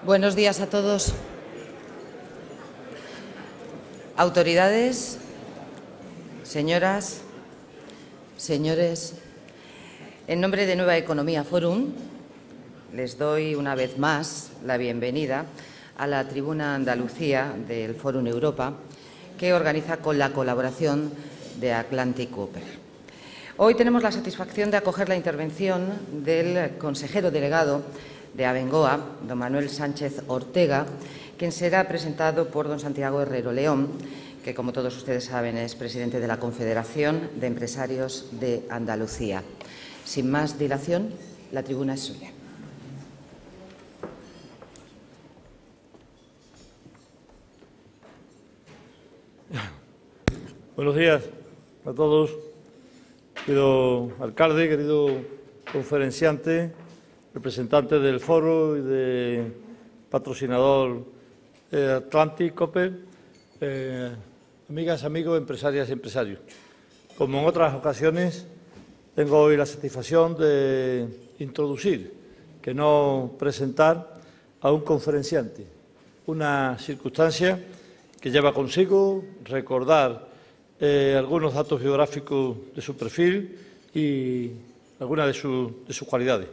Buenos días a todos. Autoridades, señoras, señores, en nombre de Nueva Economía Forum, les doy una vez más la bienvenida a la Tribuna Andalucía del Forum Europa, que organiza con la colaboración de Atlantic Cooper. Hoy tenemos la satisfacción de acoger la intervención del consejero delegado de Abengoa, don Manuel Sánchez Ortega, quien será presentado por don Santiago Herrero León, que, como todos ustedes saben, es presidente de la Confederación de Empresarios de Andalucía. Sin más dilación, la tribuna es suya. Buenos días a todos, querido alcalde, querido conferenciante, representante del foro y de patrocinador Atlantic Cooper, amigas, amigos, empresarias y empresarios. Como en otras ocasiones, tengo hoy la satisfacción de introducir, que no presentar, a un conferenciante, una circunstancia que lleva consigo recordar algunos datos biográficos de su perfil y algunas de sus cualidades.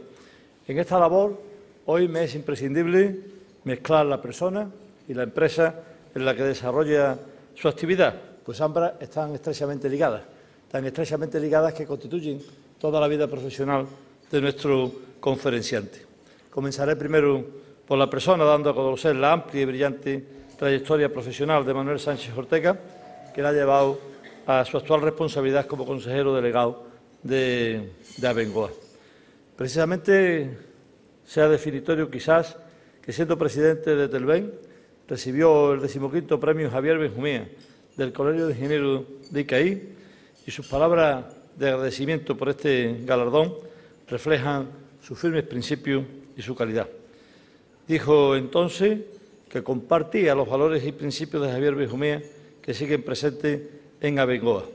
En esta labor, hoy me es imprescindible mezclar la persona y la empresa en la que desarrolla su actividad, pues ambas están estrechamente ligadas, tan estrechamente ligadas que constituyen toda la vida profesional de nuestro conferenciante. Comenzaré primero por la persona, dando a conocer la amplia y brillante trayectoria profesional de Manuel Sánchez Ortega, que la ha llevado a su actual responsabilidad como consejero delegado de Abengoa. Precisamente sea definitorio quizás que, siendo presidente de Telven, recibió el 15º Premio Javier Benjumea del Colegio de Ingenieros de ICAI, y sus palabras de agradecimiento por este galardón reflejan sus firmes principios y su calidad. Dijo entonces que compartía los valores y principios de Javier Benjumea que siguen presentes en Abengoa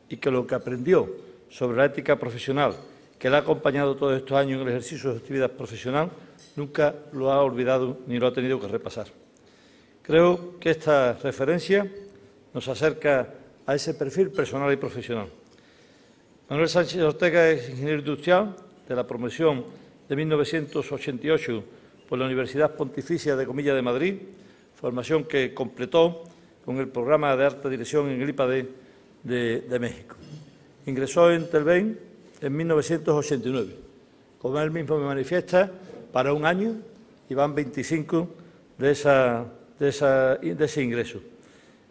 y que lo que aprendió sobre la ética profesional que le ha acompañado todos estos años en el ejercicio de su actividad profesional nunca lo ha olvidado ni lo ha tenido que repasar. Creo que esta referencia nos acerca a ese perfil personal y profesional. Manuel Sánchez Ortega es ingeniero industrial de la promoción de 1988 por la Universidad Pontificia de Comillas de Madrid, formación que completó con el programa de alta dirección en el IPADE de México. Ingresó en Telven en 1989. Como él mismo me manifiesta, para un año y van 25 de ese ingreso.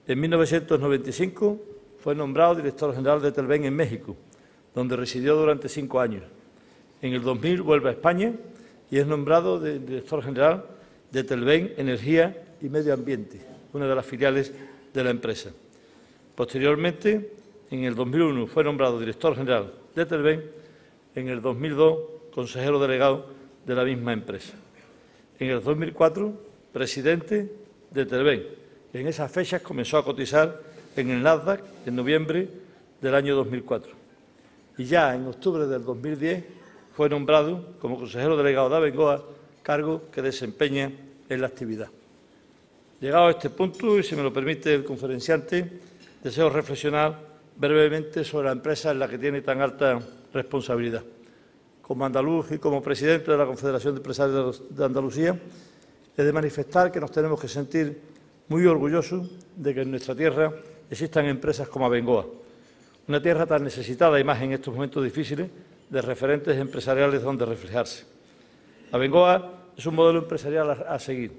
En 1995 fue nombrado director general de Telven en México, donde residió durante 5 años. En el 2000 vuelve a España y es nombrado director general de Telven Energía y Medio Ambiente, una de las filiales de la empresa. Posteriormente, en el 2001 fue nombrado director general de Telven, en el 2002 consejero delegado de la misma empresa. En el 2004, presidente de Telven. En esas fechas comenzó a cotizar en el Nasdaq en noviembre del año 2004. Y ya en octubre del 2010 fue nombrado como consejero delegado de Abengoa, cargo que desempeña en la actividad. Llegado a este punto, y si me lo permite el conferenciante, deseo reflexionar brevemente sobre la empresa en la que tiene tan alta responsabilidad. Como andaluz y como presidente de la Confederación de Empresarios de Andalucía, he de manifestar que nos tenemos que sentir muy orgullosos de que en nuestra tierra existan empresas como Abengoa, una tierra tan necesitada y más en estos momentos difíciles de referentes empresariales donde reflejarse. Abengoa es un modelo empresarial a seguir,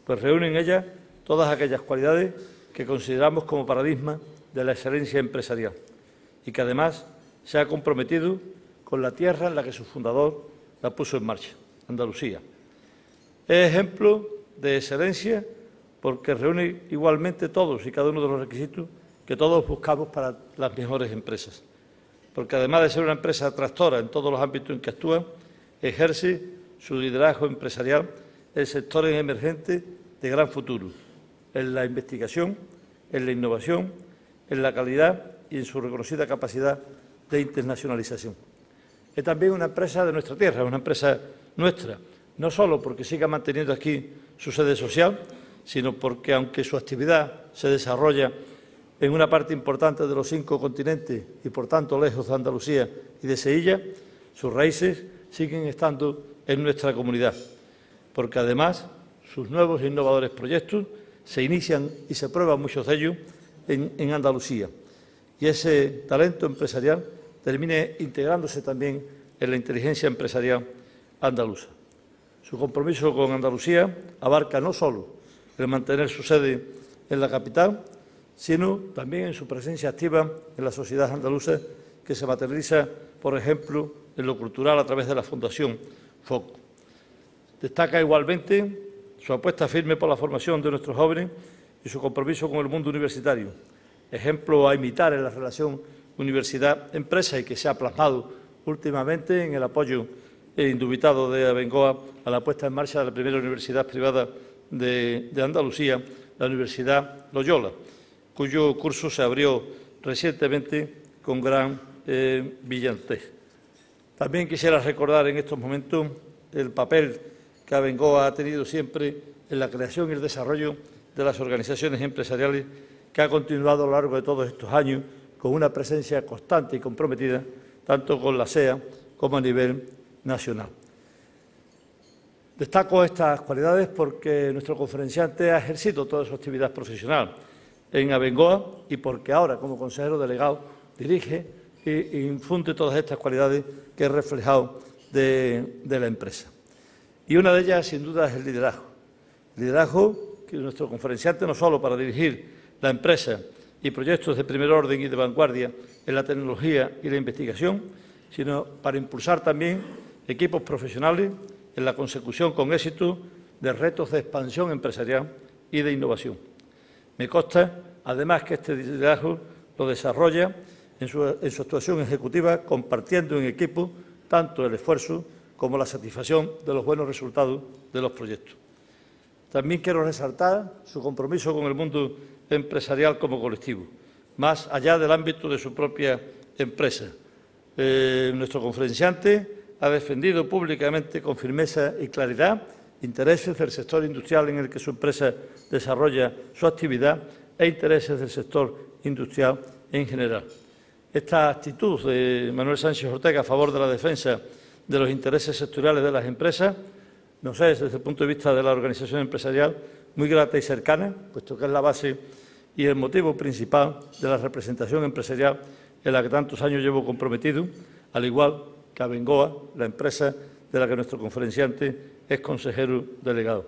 pues reúne en ella todas aquellas cualidades que consideramos como paradigma de la excelencia empresarial y que además se ha comprometido con la tierra en la que su fundador la puso en marcha, Andalucía. Es ejemplo de excelencia porque reúne igualmente todos y cada uno de los requisitos que todos buscamos para las mejores empresas, porque además de ser una empresa tractora en todos los ámbitos en que actúa, ejerce su liderazgo empresarial en sectores emergentes de gran futuro, en la investigación, en la innovación, en la calidad y en su reconocida capacidad de internacionalización. Es también una empresa de nuestra tierra, una empresa nuestra, no solo porque siga manteniendo aquí su sede social, sino porque, aunque su actividad se desarrolla en una parte importante de los 5 continentes y, por tanto, lejos de Andalucía y de Sevilla, sus raíces siguen estando en nuestra comunidad, porque, además, sus nuevos e innovadores proyectos se inician y se prueban muchos de ellos en Andalucía, y ese talento empresarial termine integrándose también en la inteligencia empresarial andaluza. Su compromiso con Andalucía abarca no solo el mantener su sede en la capital, sino también en su presencia activa en la sociedad andaluza, que se materializa, por ejemplo, en lo cultural a través de la Fundación FOCO. Destaca igualmente su apuesta firme por la formación de nuestros jóvenes y su compromiso con el mundo universitario, ejemplo a imitar en la relación universidad-empresa y que se ha plasmado últimamente en el apoyo indubitado de Abengoa a la puesta en marcha de la primera universidad privada de Andalucía, la Universidad Loyola, cuyo curso se abrió recientemente con gran brillantez. También quisiera recordar en estos momentos el papel que Abengoa ha tenido siempre en la creación y el desarrollo de las organizaciones empresariales, que ha continuado a lo largo de todos estos años con una presencia constante y comprometida, tanto con la SEA como a nivel nacional. Destaco estas cualidades porque nuestro conferenciante ha ejercido toda su actividad profesional en Abengoa y porque ahora, como consejero delegado, dirige e infunde todas estas cualidades que he reflejado de la empresa. Y una de ellas, sin duda, es el liderazgo. Liderazgo que nuestro conferenciante, no solo para dirigir la empresa y proyectos de primer orden y de vanguardia en la tecnología y la investigación, sino para impulsar también equipos profesionales en la consecución con éxito de retos de expansión empresarial y de innovación. Me consta, además, que este liderazgo lo desarrolla en su actuación ejecutiva, compartiendo en equipo tanto el esfuerzo como la satisfacción de los buenos resultados de los proyectos. También quiero resaltar su compromiso con el mundo empresarial como colectivo, más allá del ámbito de su propia empresa. Nuestro conferenciante ha defendido públicamente con firmeza y claridad intereses del sector industrial en el que su empresa desarrolla su actividad e intereses del sector industrial en general. Esta actitud de Manuel Sánchez Ortega a favor de la defensa de los intereses sectoriales de las empresas nos es, desde el punto de vista de la organización empresarial, muy grata y cercana, puesto que es la base y el motivo principal de la representación empresarial en la que tantos años llevo comprometido, al igual que Abengoa, la empresa de la que nuestro conferenciante es consejero delegado.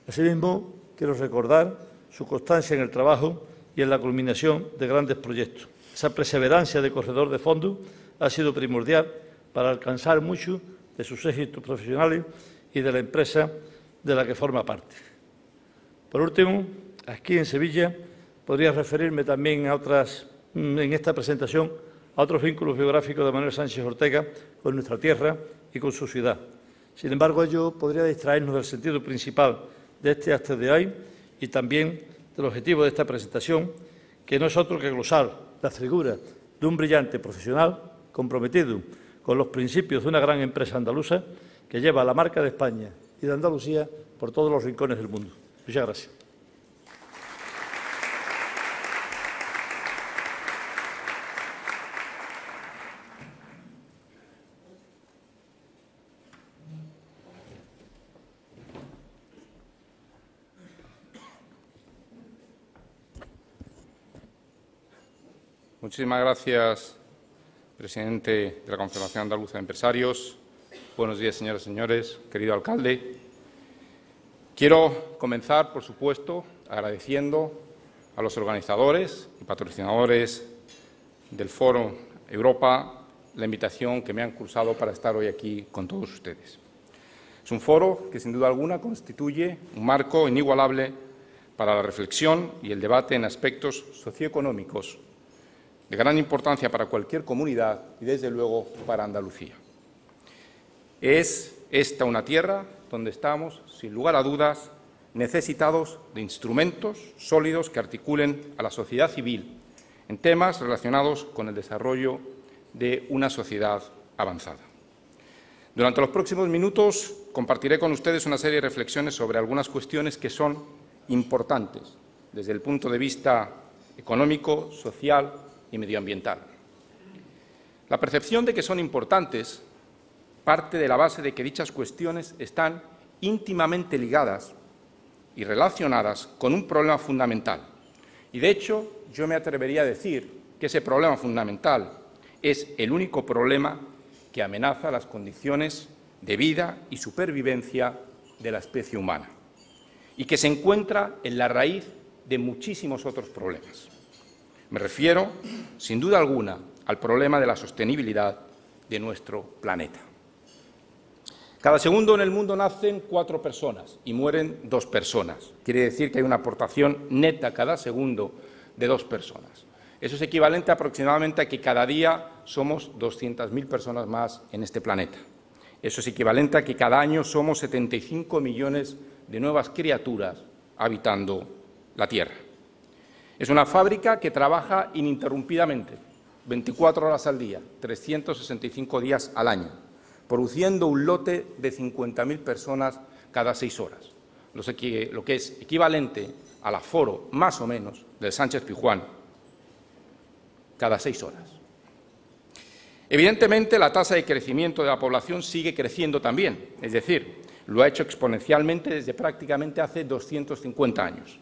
Asimismo, quiero recordar su constancia en el trabajo y en la culminación de grandes proyectos. Esa perseverancia de corredor de fondo ha sido primordial para alcanzar muchos de sus éxitos profesionales y de la empresa de la que forma parte. Por último, aquí en Sevilla podría referirme también en esta presentación a otros vínculos biográficos de Manuel Sánchez Ortega con nuestra tierra y con su ciudad. Sin embargo, ello podría distraernos del sentido principal de este acto de hoy y también del objetivo de esta presentación, que no es otro que glosar la figura de un brillante profesional comprometido con los principios de una gran empresa andaluza que lleva la marca de España y de Andalucía por todos los rincones del mundo. Muchas gracias. Muchísimas gracias, presidente de la Confederación Andaluza de Empresarios. Buenos días, señoras y señores, querido alcalde. Quiero comenzar, por supuesto, agradeciendo a los organizadores y patrocinadores del Foro Europa la invitación que me han cursado para estar hoy aquí con todos ustedes. Es un foro que, sin duda alguna, constituye un marco inigualable para la reflexión y el debate en aspectos socioeconómicos de gran importancia para cualquier comunidad y, desde luego, para Andalucía. Es esta una tierra donde estamos, sin lugar a dudas, necesitados de instrumentos sólidos que articulen a la sociedad civil en temas relacionados con el desarrollo de una sociedad avanzada. Durante los próximos minutos compartiré con ustedes una serie de reflexiones sobre algunas cuestiones que son importantes desde el punto de vista económico, social y medioambiental. La percepción de que son importantes parte de la base de que dichas cuestiones están íntimamente ligadas y relacionadas con un problema fundamental. Y, de hecho, yo me atrevería a decir que ese problema fundamental es el único problema que amenaza las condiciones de vida y supervivencia de la especie humana y que se encuentra en la raíz de muchísimos otros problemas. Me refiero, sin duda alguna, al problema de la sostenibilidad de nuestro planeta. Cada segundo en el mundo nacen 4 personas y mueren 2 personas. Quiere decir que hay una aportación neta cada segundo de 2 personas. Eso es equivalente aproximadamente a que cada día somos 200.000 personas más en este planeta. Eso es equivalente a que cada año somos 75 millones de nuevas criaturas habitando la Tierra. Es una fábrica que trabaja ininterrumpidamente, 24 horas al día, 365 días al año, produciendo un lote de 50.000 personas cada 6 horas, lo que es equivalente al aforo, más o menos, del Sánchez-Pizjuán cada 6 horas. Evidentemente, la tasa de crecimiento de la población sigue creciendo también, es decir, lo ha hecho exponencialmente desde prácticamente hace 250 años,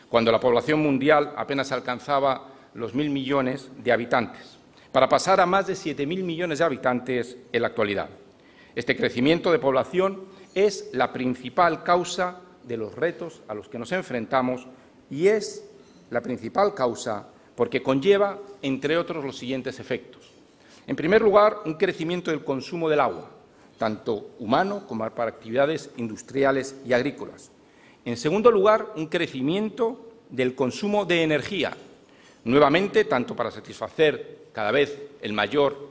cuando la población mundial apenas alcanzaba los 1.000 millones de habitantes, para pasar a más de 7.000 millones de habitantes en la actualidad. Este crecimiento de población es la principal causa de los retos a los que nos enfrentamos y es la principal causa porque conlleva, entre otros, los siguientes efectos. En primer lugar, un crecimiento del consumo del agua, tanto humano como para actividades industriales y agrícolas. En segundo lugar, un crecimiento del consumo de energía, nuevamente, tanto para satisfacer cada vez el mayor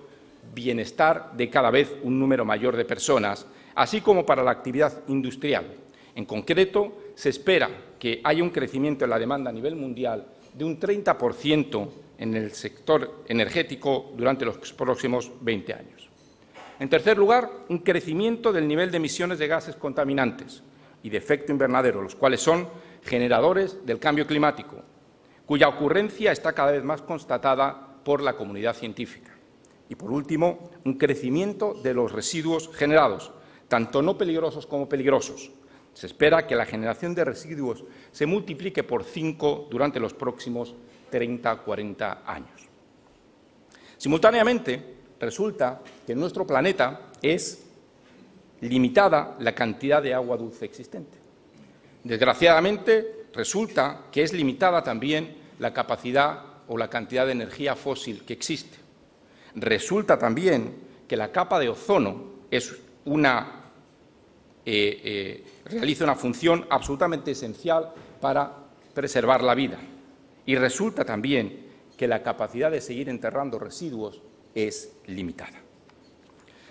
bienestar de cada vez un número mayor de personas, así como para la actividad industrial. En concreto, se espera que haya un crecimiento en la demanda a nivel mundial de un 30% en el sector energético durante los próximos 20 años. En tercer lugar, un crecimiento del nivel de emisiones de gases contaminantes y de efecto invernadero, los cuales son generadores del cambio climático, cuya ocurrencia está cada vez más constatada por la comunidad científica. Y, por último, un crecimiento de los residuos generados, tanto no peligrosos como peligrosos. Se espera que la generación de residuos se multiplique por 5 durante los próximos 30-40 años. Simultáneamente, resulta que en nuestro planeta es limitada la cantidad de agua dulce existente. Desgraciadamente, resulta que es limitada también la capacidad o la cantidad de energía fósil que existe. Resulta también que la capa de ozono realiza una función absolutamente esencial para preservar la vida. Y resulta también que la capacidad de seguir enterrando residuos es limitada.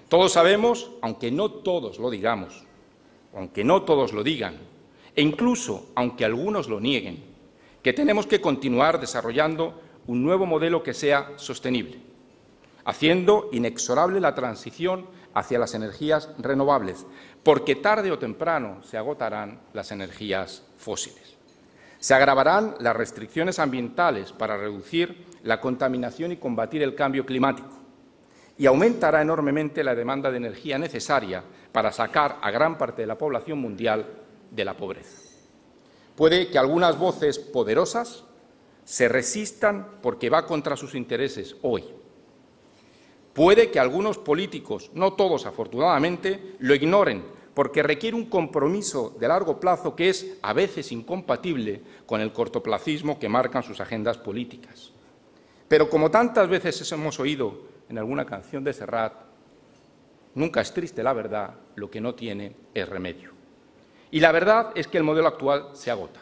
Todos sabemos, aunque no todos lo digamos, aunque no todos lo digan, e incluso aunque algunos lo nieguen, que tenemos que continuar desarrollando un nuevo modelo que sea sostenible, haciendo inexorable la transición hacia las energías renovables, porque tarde o temprano se agotarán las energías fósiles. Se agravarán las restricciones ambientales para reducir la contaminación y combatir el cambio climático, y aumentará enormemente la demanda de energía necesaria para sacar a gran parte de la población mundial de la pobreza. Puede que algunas voces poderosas se resistan porque va contra sus intereses hoy. Puede que algunos políticos, no todos afortunadamente, lo ignoren porque requiere un compromiso de largo plazo que es a veces incompatible con el cortoplacismo que marcan sus agendas políticas. Pero como tantas veces hemos oído en alguna canción de Serrat, nunca es triste la verdad, lo que no tiene es remedio. Y la verdad es que el modelo actual se agota,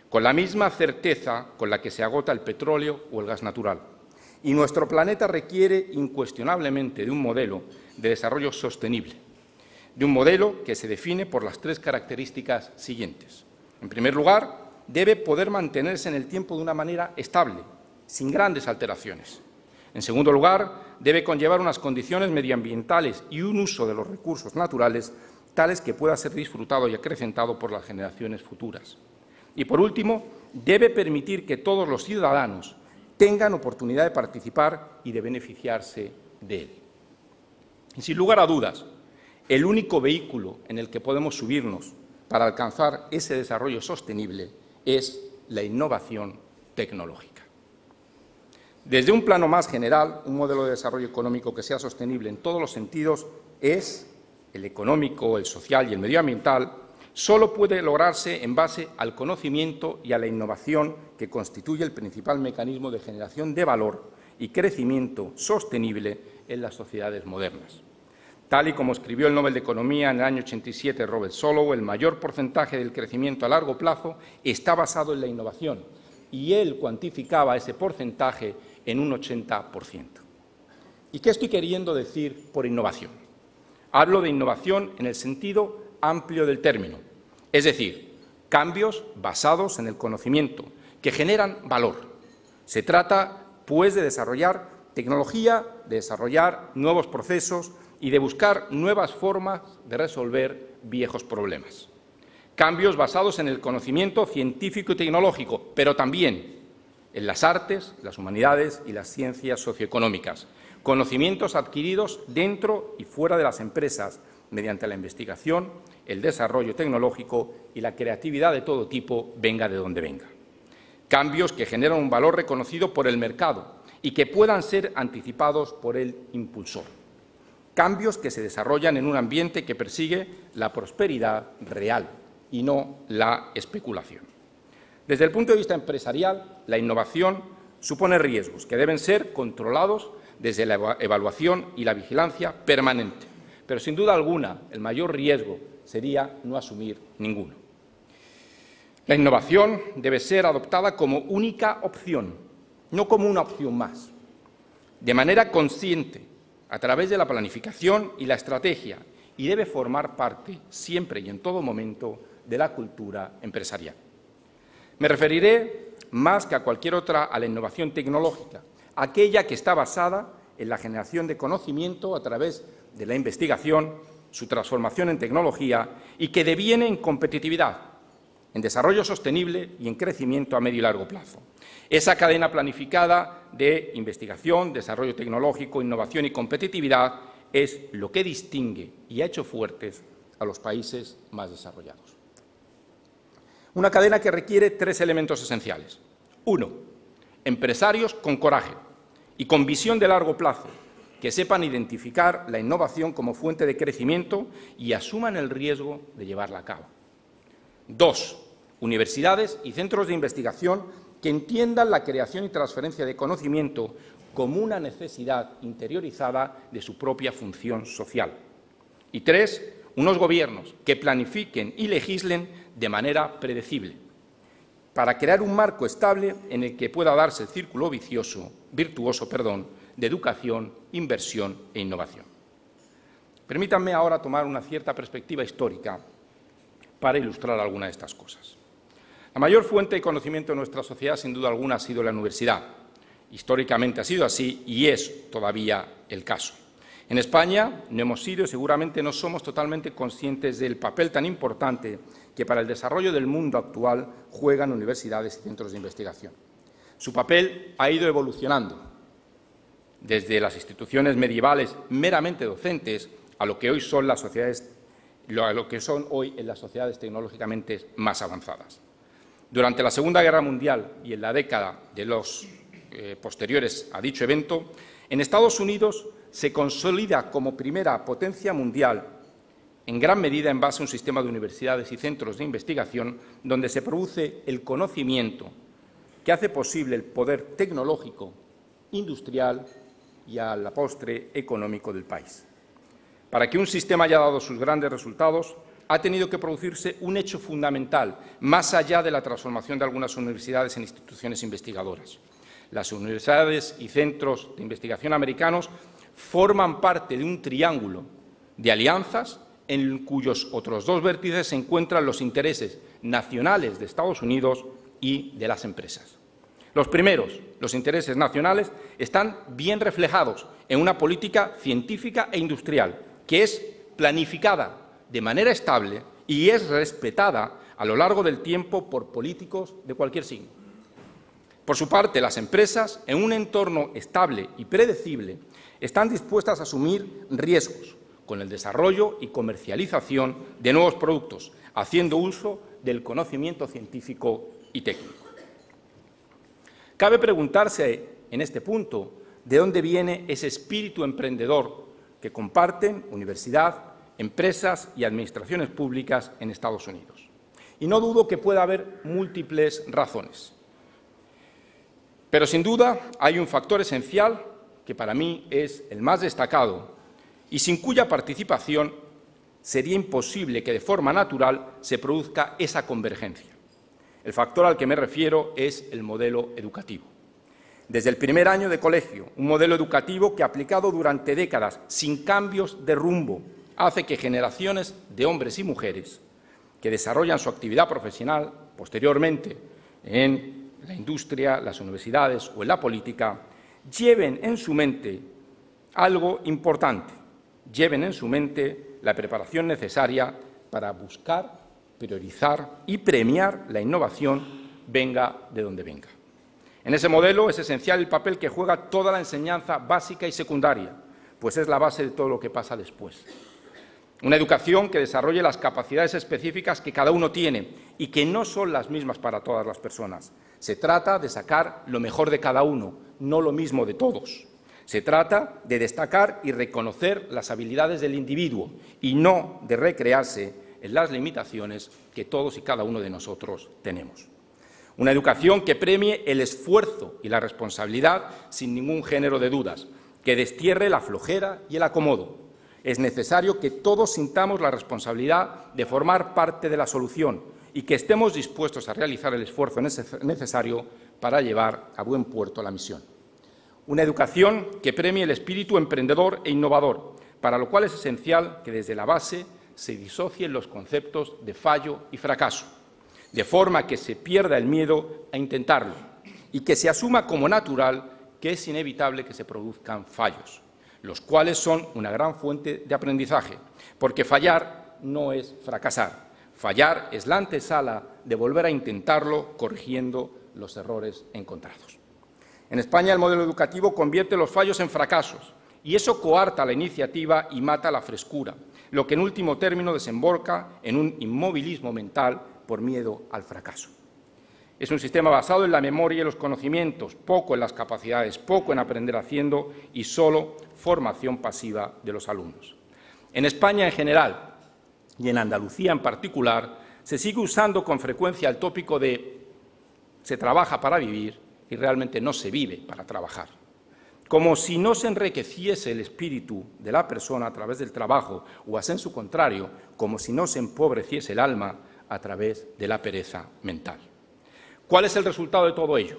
con la misma certeza con la que se agota el petróleo o el gas natural. Y nuestro planeta requiere incuestionablemente de un modelo de desarrollo sostenible, de un modelo que se define por las 3 características siguientes. En primer lugar, debe poder mantenerse en el tiempo de una manera estable, sin grandes alteraciones. En segundo lugar, debe conllevar unas condiciones medioambientales y un uso de los recursos naturales tales que pueda ser disfrutado y acrecentado por las generaciones futuras. Y, por último, debe permitir que todos los ciudadanos tengan oportunidad de participar y de beneficiarse de él. Y, sin lugar a dudas, el único vehículo en el que podemos subirnos para alcanzar ese desarrollo sostenible es la innovación tecnológica. Desde un plano más general, un modelo de desarrollo económico que sea sostenible en todos los sentidos es el económico, el social y el medioambiental, solo puede lograrse en base al conocimiento y a la innovación que constituye el principal mecanismo de generación de valor y crecimiento sostenible en las sociedades modernas. Tal y como escribió el Nobel de Economía en el año 87 Robert Solow, el mayor porcentaje del crecimiento a largo plazo está basado en la innovación, y él cuantificaba ese porcentaje en un 80%. ¿Y qué estoy queriendo decir por innovación? Hablo de innovación en el sentido amplio del término, es decir, cambios basados en el conocimiento, que generan valor. Se trata, pues, de desarrollar tecnología, de desarrollar nuevos procesos y de buscar nuevas formas de resolver viejos problemas. Cambios basados en el conocimiento científico y tecnológico, pero también en las artes, las humanidades y las ciencias socioeconómicas. Conocimientos adquiridos dentro y fuera de las empresas mediante la investigación, el desarrollo tecnológico y la creatividad de todo tipo, venga de donde venga. Cambios que generan un valor reconocido por el mercado y que puedan ser anticipados por el impulsor. Cambios que se desarrollan en un ambiente que persigue la prosperidad real y no la especulación. Desde el punto de vista empresarial, la innovación supone riesgos que deben ser controlados desde la evaluación y la vigilancia permanente. Pero, sin duda alguna, el mayor riesgo sería no asumir ninguno. La innovación debe ser adoptada como única opción, no como una opción más, de manera consciente, a través de la planificación y la estrategia, y debe formar parte, siempre y en todo momento, de la cultura empresarial. Me referiré, más que a cualquier otra, a la innovación tecnológica, aquella que está basada en la generación de conocimiento a través de la investigación, su transformación en tecnología y que deviene en competitividad, en desarrollo sostenible y en crecimiento a medio y largo plazo. Esa cadena planificada de investigación, desarrollo tecnológico, innovación y competitividad es lo que distingue y ha hecho fuertes a los países más desarrollados. Una cadena que requiere tres elementos esenciales. Uno, empresarios con coraje y con visión de largo plazo, que sepan identificar la innovación como fuente de crecimiento y asuman el riesgo de llevarla a cabo. Dos, universidades y centros de investigación que entiendan la creación y transferencia de conocimiento como una necesidad interiorizada de su propia función social. Y tres, unos gobiernos que planifiquen y legislen de manera predecible, para crear un marco estable en el que pueda darse el círculo virtuoso de educación, inversión e innovación. Permítanme ahora tomar una cierta perspectiva histórica para ilustrar alguna de estas cosas. La mayor fuente de conocimiento de nuestra sociedad, sin duda alguna, ha sido la universidad. Históricamente ha sido así y es todavía el caso. En España no hemos sido y seguramente no somos totalmente conscientes del papel tan importante que para el desarrollo del mundo actual juegan universidades y centros de investigación. Su papel ha ido evolucionando desde las instituciones medievales meramente docentes a lo que hoy son las sociedades, a lo que son hoy en las sociedades tecnológicamente más avanzadas. Durante la Segunda Guerra Mundial y en la década de los posteriores a dicho evento, en Estados Unidos se consolida como primera potencia mundial, en gran medida en base a un sistema de universidades y centros de investigación donde se produce el conocimiento que hace posible el poder tecnológico, industrial y, a la postre, económico del país. Para que un sistema haya dado sus grandes resultados, ha tenido que producirse un hecho fundamental, más allá de la transformación de algunas universidades en instituciones investigadoras. Las universidades y centros de investigación americanos forman parte de un triángulo de alianzas en cuyos otros dos vértices se encuentran los intereses nacionales de Estados Unidos y de las empresas. Los primeros, los intereses nacionales, están bien reflejados en una política científica e industrial que es planificada de manera estable y es respetada a lo largo del tiempo por políticos de cualquier signo. Por su parte, las empresas, en un entorno estable y predecible, están dispuestas a asumir riesgos con el desarrollo y comercialización de nuevos productos, haciendo uso del conocimiento científico y técnico. Cabe preguntarse en este punto de dónde viene ese espíritu emprendedor que comparten universidad, empresas y administraciones públicas en Estados Unidos. Y no dudo que pueda haber múltiples razones. Pero sin duda hay un factor esencial que para mí es el más destacado y sin cuya participación sería imposible que de forma natural se produzca esa convergencia. El factor al que me refiero es el modelo educativo. Desde el primer año de colegio, un modelo educativo que, aplicado durante décadas sin cambios de rumbo, hace que generaciones de hombres y mujeres que desarrollan su actividad profesional posteriormente en la industria, las universidades o en la política, lleven en su mente algo importante, lleven en su mente la preparación necesaria para buscar, priorizar y premiar la innovación, venga de donde venga. En ese modelo es esencial el papel que juega toda la enseñanza básica y secundaria, pues es la base de todo lo que pasa después. Una educación que desarrolle las capacidades específicas que cada uno tiene y que no son las mismas para todas las personas. Se trata de sacar lo mejor de cada uno, no lo mismo de todos. Se trata de destacar y reconocer las habilidades del individuo y no de recrearse en las limitaciones que todos y cada uno de nosotros tenemos. Una educación que premie el esfuerzo y la responsabilidad sin ningún género de dudas, que destierre la flojera y el acomodo. Es necesario que todos sintamos la responsabilidad de formar parte de la solución y que estemos dispuestos a realizar el esfuerzo necesario para llevar a buen puerto la misión. Una educación que premie el espíritu emprendedor e innovador, para lo cual es esencial que desde la base se disocien los conceptos de fallo y fracaso, de forma que se pierda el miedo a intentarlo y que se asuma como natural que es inevitable que se produzcan fallos, los cuales son una gran fuente de aprendizaje, porque fallar no es fracasar, fallar es la antesala de volver a intentarlo corrigiendo los errores encontrados. En España el modelo educativo convierte los fallos en fracasos y eso coarta la iniciativa y mata la frescura, lo que en último término desemboca en un inmovilismo mental por miedo al fracaso. Es un sistema basado en la memoria y los conocimientos, poco en las capacidades, poco en aprender haciendo y solo formación pasiva de los alumnos. En España en general y en Andalucía en particular se sigue usando con frecuencia el tópico de se trabaja para vivir y realmente no se vive para trabajar. Como si no se enriqueciese el espíritu de la persona a través del trabajo o, a sensu contrario, como si no se empobreciese el alma a través de la pereza mental. ¿Cuál es el resultado de todo ello?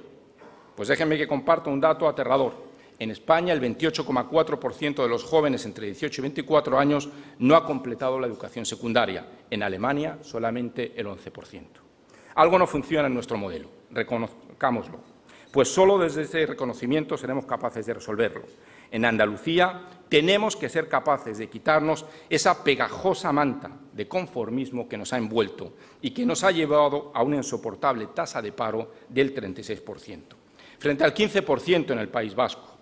Pues déjenme que comparta un dato aterrador. En España, el 28,4% de los jóvenes entre 18 y 24 años no ha completado la educación secundaria. En Alemania, solamente el 11%. Algo no funciona en nuestro modelo, reconozcámoslo, pues solo desde ese reconocimiento seremos capaces de resolverlo. En Andalucía tenemos que ser capaces de quitarnos esa pegajosa manta de conformismo que nos ha envuelto y que nos ha llevado a una insoportable tasa de paro del 36%, frente al 15% en el País Vasco.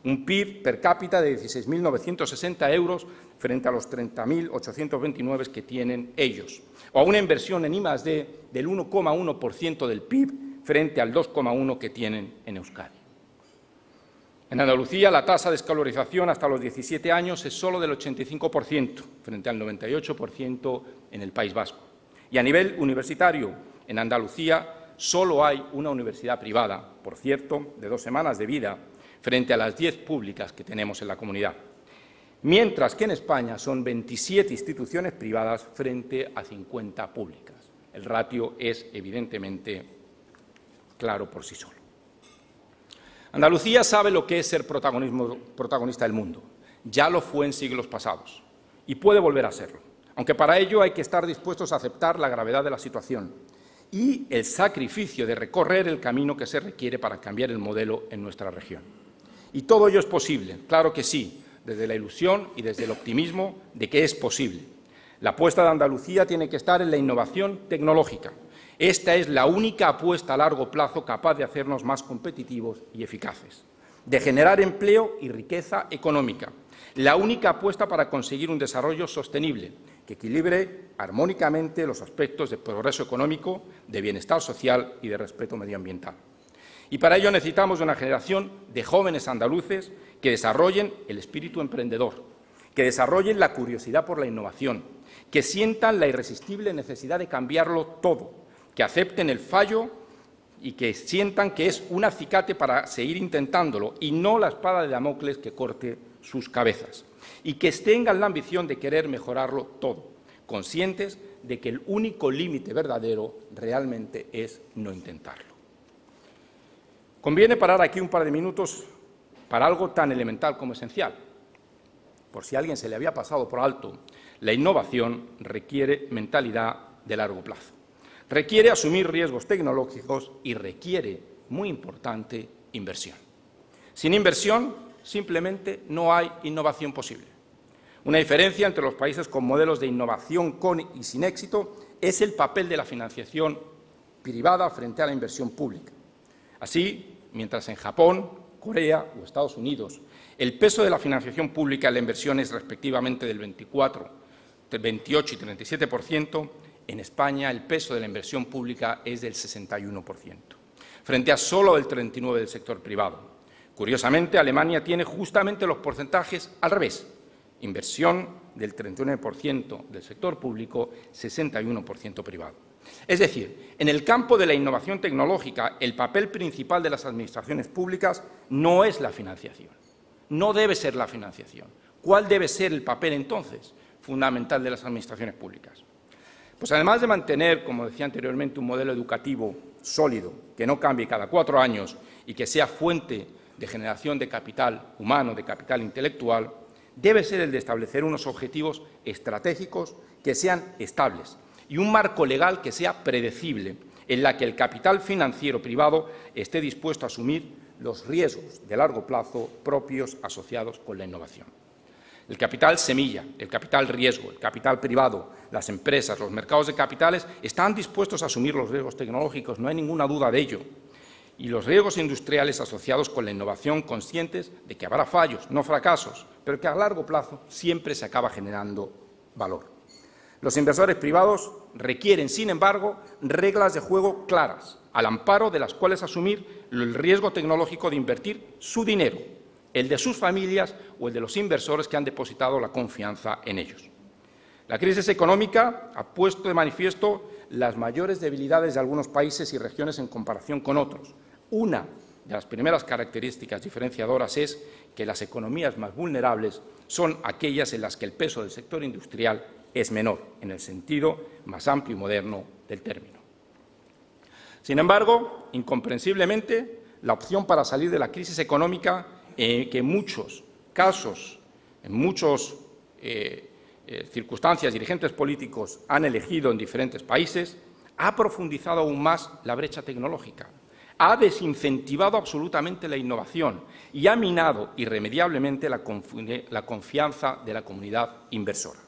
Un PIB per cápita de 16.960 euros frente a los 30.829 que tienen ellos, o a una inversión en I+D del 1,1% del PIB frente al 2,1% que tienen en Euskadi. En Andalucía, la tasa de escolarización hasta los 17 años es solo del 85%, frente al 98% en el País Vasco. Y a nivel universitario, en Andalucía solo hay una universidad privada, por cierto, de 2 semanas de vida, frente a las 10 públicas que tenemos en la comunidad. Mientras que en España son 27 instituciones privadas frente a 50 públicas. El ratio es evidentemente claro por sí solo. Andalucía sabe lo que es ser protagonista del mundo. Ya lo fue en siglos pasados y puede volver a serlo, aunque para ello hay que estar dispuestos a aceptar la gravedad de la situación y el sacrificio de recorrer el camino que se requiere para cambiar el modelo en nuestra región. Y todo ello es posible, claro que sí, desde la ilusión y desde el optimismo de que es posible. La apuesta de Andalucía tiene que estar en la innovación tecnológica. Esta es la única apuesta a largo plazo capaz de hacernos más competitivos y eficaces, de generar empleo y riqueza económica, la única apuesta para conseguir un desarrollo sostenible que equilibre armónicamente los aspectos de progreso económico, de bienestar social y de respeto medioambiental. Y para ello necesitamos una generación de jóvenes andaluces que desarrollen el espíritu emprendedor, que desarrollen la curiosidad por la innovación, que sientan la irresistible necesidad de cambiarlo todo, que acepten el fallo y que sientan que es un acicate para seguir intentándolo y no la espada de Damocles que corte sus cabezas, y que tengan la ambición de querer mejorarlo todo, conscientes de que el único límite verdadero realmente es no intentarlo. Conviene parar aquí un par de minutos para algo tan elemental como esencial. Por si a alguien se le había pasado por alto, la innovación requiere mentalidad de largo plazo. Requiere asumir riesgos tecnológicos y requiere, muy importante, inversión. Sin inversión, simplemente no hay innovación posible. Una diferencia entre los países con modelos de innovación con y sin éxito es el papel de la financiación privada frente a la inversión pública. Así, mientras en Japón, Corea o Estados Unidos el peso de la financiación pública en la inversión es respectivamente del 24, 28 y 37%, en España el peso de la inversión pública es del 61%, frente a solo el 39% del sector privado. Curiosamente, Alemania tiene justamente los porcentajes al revés. Inversión del 39% del sector público, 61% privado. Es decir, en el campo de la innovación tecnológica, el papel principal de las administraciones públicas no es la financiación, no debe ser la financiación. ¿Cuál debe ser el papel, entonces, fundamental de las administraciones públicas? Pues además de mantener, como decía anteriormente, un modelo educativo sólido, que no cambie cada 4 años y que sea fuente de generación de capital humano, de capital intelectual, debe ser el de establecer unos objetivos estratégicos que sean estables y un marco legal que sea predecible, en la que el capital financiero privado esté dispuesto a asumir los riesgos de largo plazo propios asociados con la innovación. El capital semilla, el capital riesgo, el capital privado, las empresas, los mercados de capitales están dispuestos a asumir los riesgos tecnológicos, no hay ninguna duda de ello, y los riesgos industriales asociados con la innovación, conscientes de que habrá fallos, no fracasos, pero que a largo plazo siempre se acaba generando valor. Los inversores privados requieren, sin embargo, reglas de juego claras, al amparo de las cuales asumir el riesgo tecnológico de invertir su dinero, el de sus familias o el de los inversores que han depositado la confianza en ellos. La crisis económica ha puesto de manifiesto las mayores debilidades de algunos países y regiones en comparación con otros. Una de las primeras características diferenciadoras es que las economías más vulnerables son aquellas en las que el peso del sector industrial es menor, en el sentido más amplio y moderno del término. Sin embargo, incomprensiblemente, la opción para salir de la crisis económica, que en muchos casos, en muchas circunstancias, dirigentes políticos han elegido en diferentes países, ha profundizado aún más la brecha tecnológica, ha desincentivado absolutamente la innovación y ha minado irremediablemente la confianza de la comunidad inversora.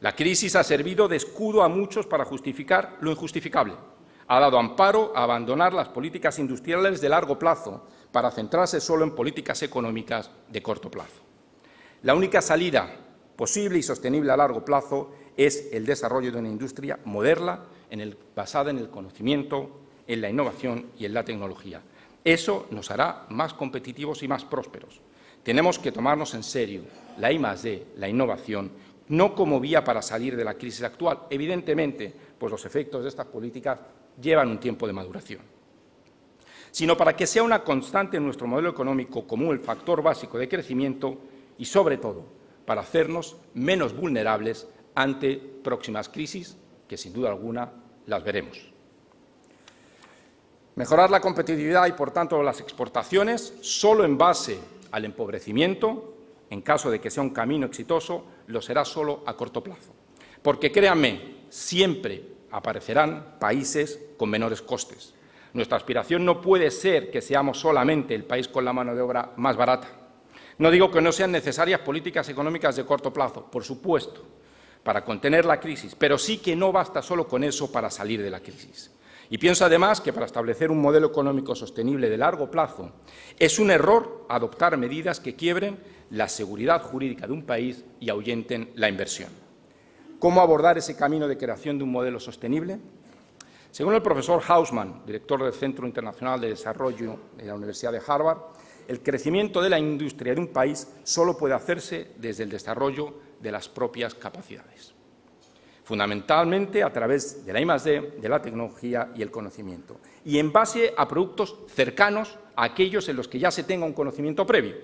La crisis ha servido de escudo a muchos para justificar lo injustificable. Ha dado amparo a abandonar las políticas industriales de largo plazo para centrarse solo en políticas económicas de corto plazo. La única salida posible y sostenible a largo plazo es el desarrollo de una industria moderna, basada en el conocimiento, en la innovación y en la tecnología. Eso nos hará más competitivos y más prósperos. Tenemos que tomarnos en serio la I+D, la innovación, no como vía para salir de la crisis actual. Evidentemente, pues los efectos de estas políticas llevan un tiempo de maduración, sino para que sea una constante en nuestro modelo económico como el factor básico de crecimiento y, sobre todo, para hacernos menos vulnerables ante próximas crisis, que sin duda alguna las veremos. Mejorar la competitividad y, por tanto, las exportaciones, solo en base al empobrecimiento, en caso de que sea un camino exitoso, lo será solo a corto plazo. Porque, créanme, siempre aparecerán países con menores costes. Nuestra aspiración no puede ser que seamos solamente el país con la mano de obra más barata. No digo que no sean necesarias políticas económicas de corto plazo, por supuesto, para contener la crisis, pero sí que no basta solo con eso para salir de la crisis. Y pienso además que para establecer un modelo económico sostenible de largo plazo es un error adoptar medidas que quiebren la seguridad jurídica de un país y ahuyenten la inversión. ¿Cómo abordar ese camino de creación de un modelo sostenible? Según el profesor Hausman, director del Centro Internacional de Desarrollo de la Universidad de Harvard, el crecimiento de la industria de un país solo puede hacerse desde el desarrollo de las propias capacidades, fundamentalmente a través de la I+D, de la tecnología y el conocimiento, y en base a productos cercanos a aquellos en los que ya se tenga un conocimiento previo.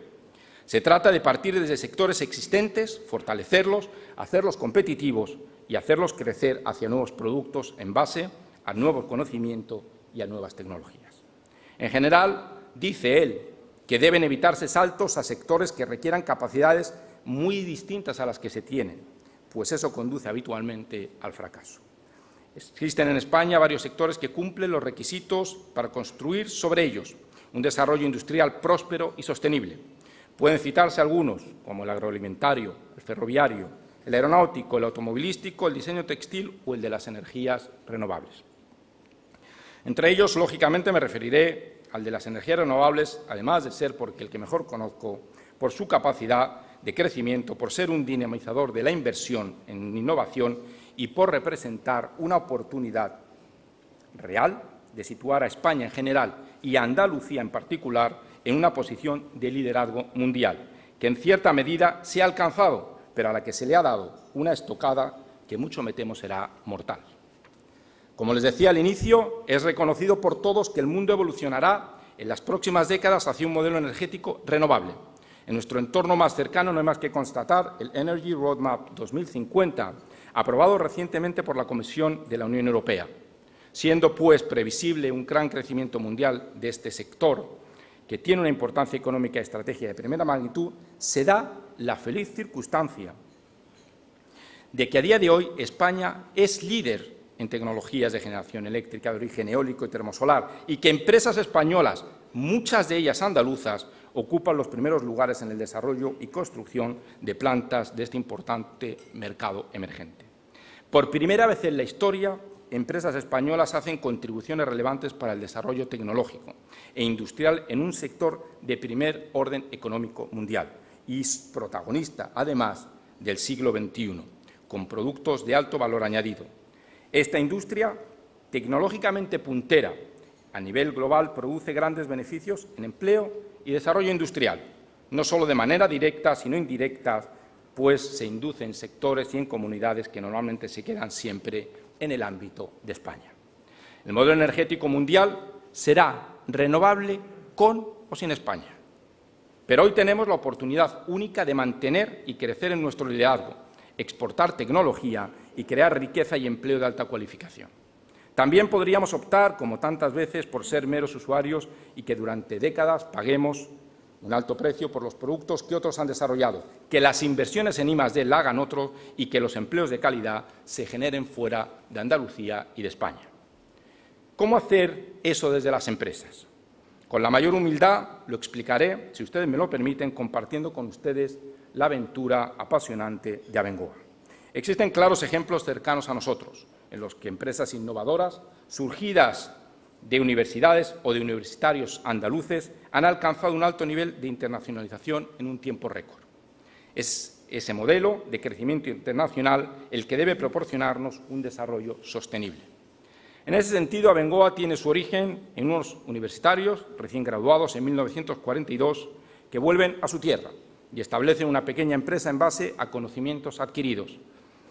Se trata de partir desde sectores existentes, fortalecerlos, hacerlos competitivos y hacerlos crecer hacia nuevos productos en base a nuevo conocimiento y a nuevas tecnologías. En general, dice él que deben evitarse saltos a sectores que requieran capacidades muy distintas a las que se tienen, pues eso conduce habitualmente al fracaso. Existen en España varios sectores que cumplen los requisitos para construir sobre ellos un desarrollo industrial próspero y sostenible. Pueden citarse algunos, como el agroalimentario, el ferroviario, el aeronáutico, el automovilístico, el diseño textil o el de las energías renovables. Entre ellos, lógicamente, me referiré al de las energías renovables, además de ser porque el que mejor conozco, por su capacidad de crecimiento, por ser un dinamizador de la inversión en innovación y por representar una oportunidad real de situar a España en general y a Andalucía en particular en una posición de liderazgo mundial, que en cierta medida se ha alcanzado, pero a la que se le ha dado una estocada que mucho me temo será mortal. Como les decía al inicio, es reconocido por todos que el mundo evolucionará en las próximas décadas hacia un modelo energético renovable. En nuestro entorno más cercano no hay más que constatar el Energy Roadmap 2050, aprobado recientemente por la Comisión de la Unión Europea. Siendo, pues, previsible un gran crecimiento mundial de este sector, que tiene una importancia económica y estratégica de primera magnitud, se da la feliz circunstancia de que a día de hoy España es líder en tecnologías de generación eléctrica de origen eólico y termosolar y que empresas españolas, muchas de ellas andaluzas, ocupan los primeros lugares en el desarrollo y construcción de plantas de este importante mercado emergente. Por primera vez en la historia, empresas españolas hacen contribuciones relevantes para el desarrollo tecnológico e industrial en un sector de primer orden económico mundial y es protagonista, además, del siglo XXI, con productos de alto valor añadido. Esta industria, tecnológicamente puntera a nivel global, produce grandes beneficios en empleo y desarrollo industrial, no solo de manera directa, sino indirecta, pues se induce en sectores y en comunidades que normalmente se quedan siempre en el ámbito de España. El modelo energético mundial será renovable con o sin España, pero hoy tenemos la oportunidad única de mantener y crecer en nuestro liderazgo, exportar tecnología y crear riqueza y empleo de alta cualificación. También podríamos optar, como tantas veces, por ser meros usuarios y que durante décadas paguemos un alto precio por los productos que otros han desarrollado, que las inversiones en I+D la hagan otros y que los empleos de calidad se generen fuera de Andalucía y de España. ¿Cómo hacer eso desde las empresas? Con la mayor humildad lo explicaré, si ustedes me lo permiten, compartiendo con ustedes la aventura apasionante de Abengoa. Existen claros ejemplos cercanos a nosotros, en los que empresas innovadoras, surgidas de universidades o de universitarios andaluces, han alcanzado un alto nivel de internacionalización en un tiempo récord. Es ese modelo de crecimiento internacional el que debe proporcionarnos un desarrollo sostenible. En ese sentido, Abengoa tiene su origen en unos universitarios recién graduados en 1942 que vuelven a su tierra y establecen una pequeña empresa en base a conocimientos adquiridos.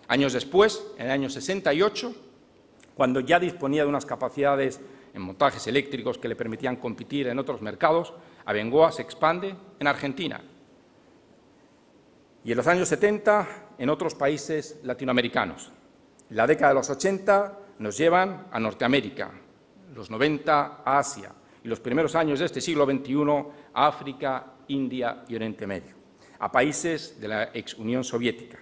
Años después, en el año 68, cuando ya disponía de unas capacidades en montajes eléctricos que le permitían competir en otros mercados, Abengoa se expande en Argentina y en los años 70 en otros países latinoamericanos. La década de los 80 nos llevan a Norteamérica, los 90 a Asia y los primeros años de este siglo XXI a África, India y Oriente Medio, a países de la ex Unión Soviética.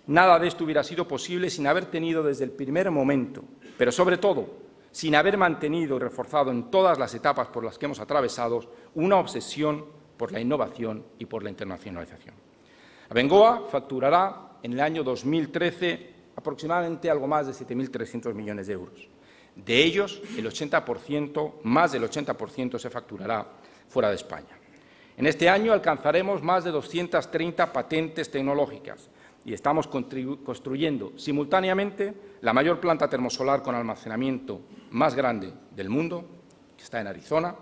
Nada de esto hubiera sido posible sin haber tenido desde el primer momento, pero sobre todo, sin haber mantenido y reforzado en todas las etapas por las que hemos atravesado una obsesión por la innovación y por la internacionalización. Abengoa facturará en el año 2013 aproximadamente algo más de 7.300 millones de euros. De ellos, el 80%, más del 80% se facturará fuera de España. En este año alcanzaremos más de 230 patentes tecnológicas y estamos construyendo simultáneamente la mayor planta termosolar con almacenamiento más grande del mundo, que está en Arizona,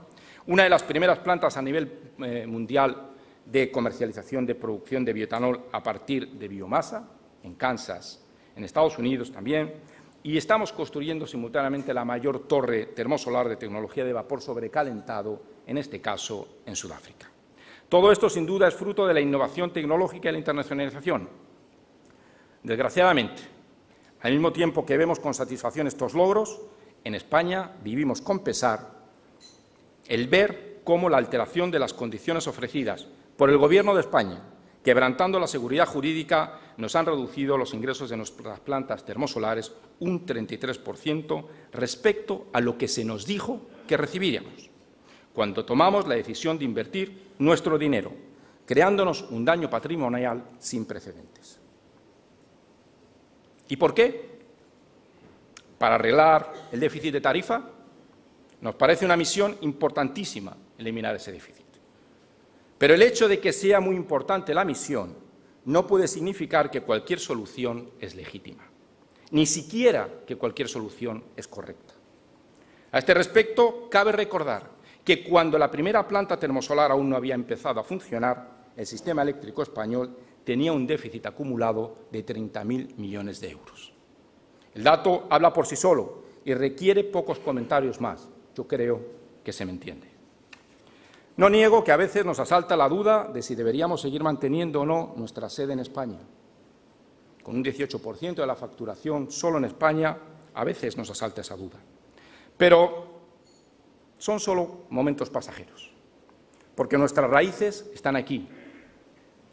una de las primeras plantas a nivel mundial de comercialización de producción de bioetanol a partir de biomasa, en Kansas, en Estados Unidos también, y estamos construyendo simultáneamente la mayor torre termosolar de tecnología de vapor sobrecalentado, en este caso en Sudáfrica. Todo esto, sin duda, es fruto de la innovación tecnológica y la internacionalización. Desgraciadamente, al mismo tiempo que vemos con satisfacción estos logros, en España vivimos con pesar el ver cómo la alteración de las condiciones ofrecidas por el Gobierno de España, quebrantando la seguridad jurídica, nos han reducido los ingresos de nuestras plantas termosolares un 33% respecto a lo que se nos dijo que recibiríamos, cuando tomamos la decisión de invertir nuestro dinero, creándonos un daño patrimonial sin precedentes. ¿Y por qué? Para arreglar el déficit de tarifa, nos parece una misión importantísima eliminar ese déficit. Pero el hecho de que sea muy importante la misión no puede significar que cualquier solución es legítima, ni siquiera que cualquier solución es correcta. A este respecto, cabe recordar que cuando la primera planta termosolar aún no había empezado a funcionar, el sistema eléctrico español tenía un déficit acumulado de 30.000 millones de euros. El dato habla por sí solo y requiere pocos comentarios más. Yo creo que se me entiende. No niego que a veces nos asalta la duda de si deberíamos seguir manteniendo o no nuestra sede en España. Con un 18% de la facturación solo en España, a veces nos asalta esa duda. Pero son solo momentos pasajeros, porque nuestras raíces están aquí,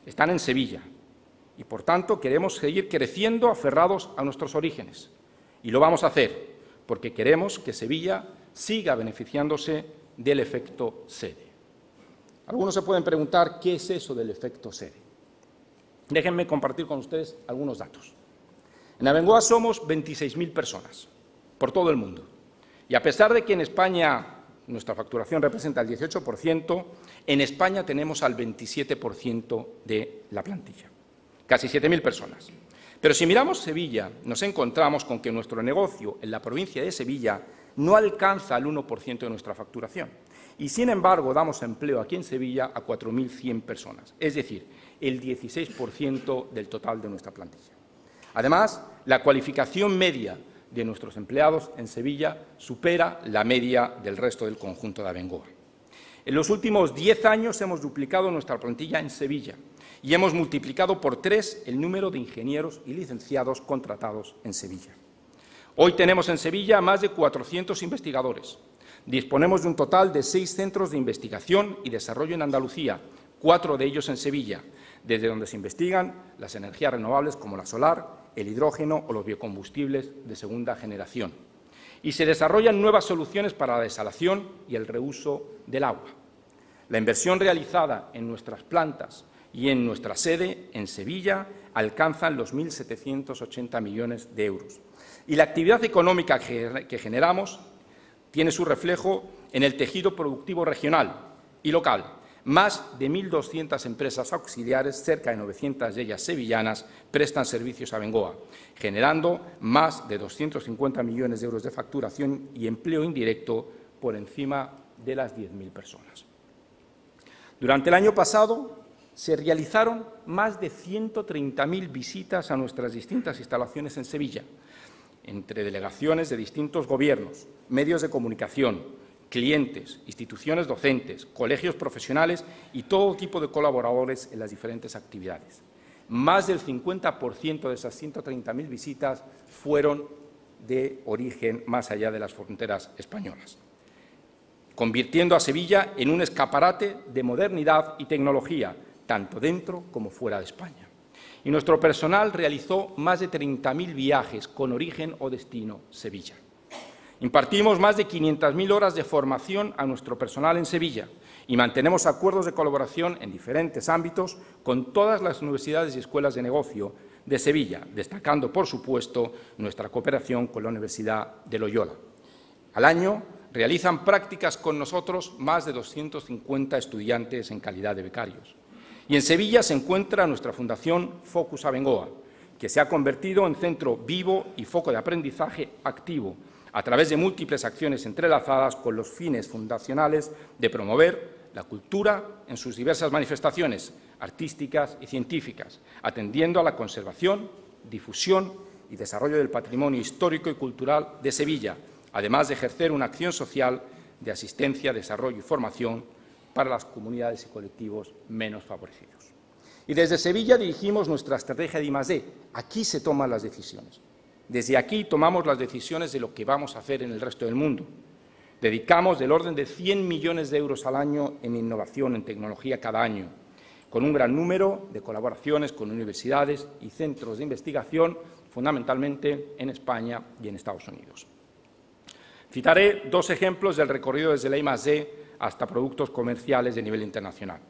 están en Sevilla, y por tanto queremos seguir creciendo aferrados a nuestros orígenes. Y lo vamos a hacer, porque queremos que Sevilla siga beneficiándose del efecto sede. Algunos se pueden preguntar qué es eso del efecto sede. Déjenme compartir con ustedes algunos datos. En Abengoa somos 26.000 personas por todo el mundo. Y a pesar de que en España nuestra facturación representa el 18%, en España tenemos al 27% de la plantilla, casi 7.000 personas. Pero si miramos Sevilla, nos encontramos con que nuestro negocio en la provincia de Sevilla no alcanza el 1% de nuestra facturación. Y, sin embargo, damos empleo aquí en Sevilla a 4.100 personas, es decir, el 16% del total de nuestra plantilla. Además, la cualificación media de nuestros empleados en Sevilla supera la media del resto del conjunto de Abengoa. En los últimos 10 años hemos duplicado nuestra plantilla en Sevilla y hemos multiplicado por 3 el número de ingenieros y licenciados contratados en Sevilla. Hoy tenemos en Sevilla más de 400 investigadores. Disponemos de un total de 6 centros de investigación y desarrollo en Andalucía, 4 de ellos en Sevilla, desde donde se investigan las energías renovables como la solar, el hidrógeno o los biocombustibles de segunda generación. Y se desarrollan nuevas soluciones para la desalación y el reuso del agua. La inversión realizada en nuestras plantas y en nuestra sede, en Sevilla, alcanzan los 1.780 millones de euros. Y la actividad económica que generamos tiene su reflejo en el tejido productivo regional y local. Más de 1.200 empresas auxiliares, cerca de 900 de ellas sevillanas, prestan servicios a Abengoa, generando más de 250 millones de euros de facturación y empleo indirecto por encima de las 10.000 personas. Durante el año pasado se realizaron más de 130.000 visitas a nuestras distintas instalaciones en Sevilla, entre delegaciones de distintos gobiernos, medios de comunicación, clientes, instituciones docentes, colegios profesionales y todo tipo de colaboradores en las diferentes actividades. Más del 50% de esas 130.000 visitas fueron de origen más allá de las fronteras españolas, convirtiendo a Sevilla en un escaparate de modernidad y tecnología, tanto dentro como fuera de España. Y nuestro personal realizó más de 30.000 viajes con origen o destino Sevilla. Impartimos más de 500.000 horas de formación a nuestro personal en Sevilla y mantenemos acuerdos de colaboración en diferentes ámbitos con todas las universidades y escuelas de negocio de Sevilla, destacando, por supuesto, nuestra cooperación con la Universidad de Loyola. Al año realizan prácticas con nosotros más de 250 estudiantes en calidad de becarios. Y en Sevilla se encuentra nuestra Fundación Focus Abengoa, que se ha convertido en centro vivo y foco de aprendizaje activo, a través de múltiples acciones entrelazadas con los fines fundacionales de promover la cultura en sus diversas manifestaciones artísticas y científicas, atendiendo a la conservación, difusión y desarrollo del patrimonio histórico y cultural de Sevilla, además de ejercer una acción social de asistencia, desarrollo y formación para las comunidades y colectivos menos favorecidos. Y desde Sevilla dirigimos nuestra estrategia de I+D. Aquí se toman las decisiones. Desde aquí tomamos las decisiones de lo que vamos a hacer en el resto del mundo. Dedicamos del orden de 100 millones de euros al año en innovación, en tecnología cada año, con un gran número de colaboraciones con universidades y centros de investigación, fundamentalmente en España y en Estados Unidos. Citaré dos ejemplos del recorrido desde la I+D hasta productos comerciales de nivel internacional: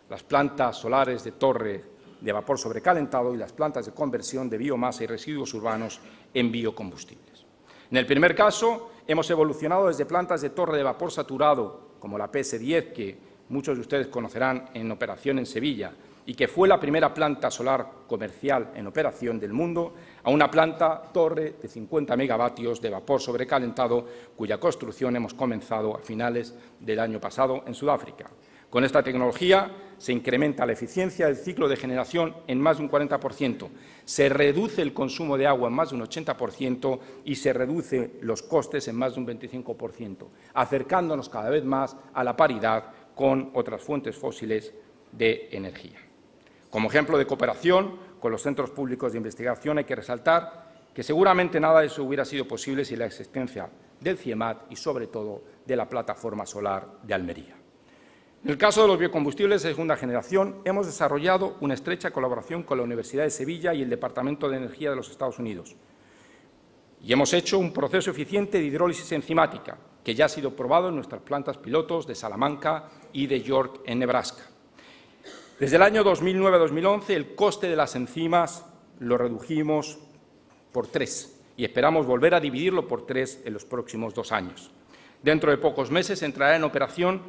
las plantas solares de torre de vapor sobrecalentado y las plantas de conversión de biomasa y residuos urbanos en biocombustibles. En el primer caso, hemos evolucionado desde plantas de torre de vapor saturado, como la PS10, que muchos de ustedes conocerán en operación en Sevilla, y que fue la primera planta solar comercial en operación del mundo, a una planta torre de 50 megavatios de vapor sobrecalentado, cuya construcción hemos comenzado a finales del año pasado en Sudáfrica. Con esta tecnología se incrementa la eficiencia del ciclo de generación en más de un 40%, se reduce el consumo de agua en más de un 80% y se reducen los costes en más de un 25%, acercándonos cada vez más a la paridad con otras fuentes fósiles de energía. Como ejemplo de cooperación con los centros públicos de investigación hay que resaltar que seguramente nada de eso hubiera sido posible sin la existencia del CIEMAT y, sobre todo, de la plataforma solar de Almería. En el caso de los biocombustibles de segunda generación, hemos desarrollado una estrecha colaboración con la Universidad de Sevilla y el Departamento de Energía de los Estados Unidos. Y hemos hecho un proceso eficiente de hidrólisis enzimática, que ya ha sido probado en nuestras plantas pilotos de Salamanca y de York, en Nebraska. Desde el año 2009-2011, el coste de las enzimas lo redujimos por 3 y esperamos volver a dividirlo por 3 en los próximos 2 años. Dentro de pocos meses entrará en operación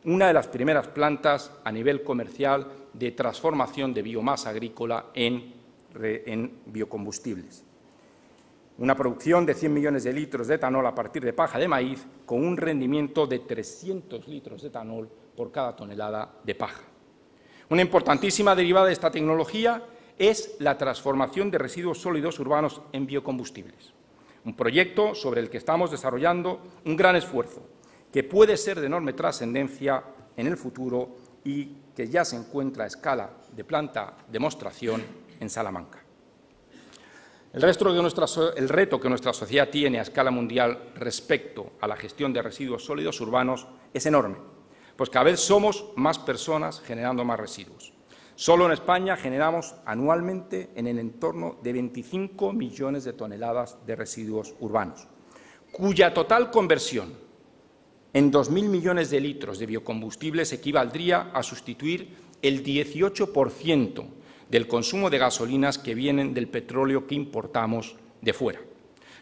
una de las primeras plantas a nivel comercial de transformación de biomasa agrícola en biocombustibles. Una producción de 100 millones de litros de etanol a partir de paja de maíz, con un rendimiento de 300 litros de etanol por cada tonelada de paja. Una importantísima derivada de esta tecnología es la transformación de residuos sólidos urbanos en biocombustibles, un proyecto sobre el que estamos desarrollando un gran esfuerzo, que puede ser de enorme trascendencia en el futuro y que ya se encuentra a escala de planta demostración en Salamanca. El reto que nuestra sociedad tiene a escala mundial respecto a la gestión de residuos sólidos urbanos es enorme, pues cada vez somos más personas generando más residuos. Solo en España generamos anualmente en el entorno de 25 millones de toneladas de residuos urbanos, cuya total conversión en 2.000 millones de litros de biocombustibles equivaldría a sustituir el 18% del consumo de gasolinas que vienen del petróleo que importamos de fuera,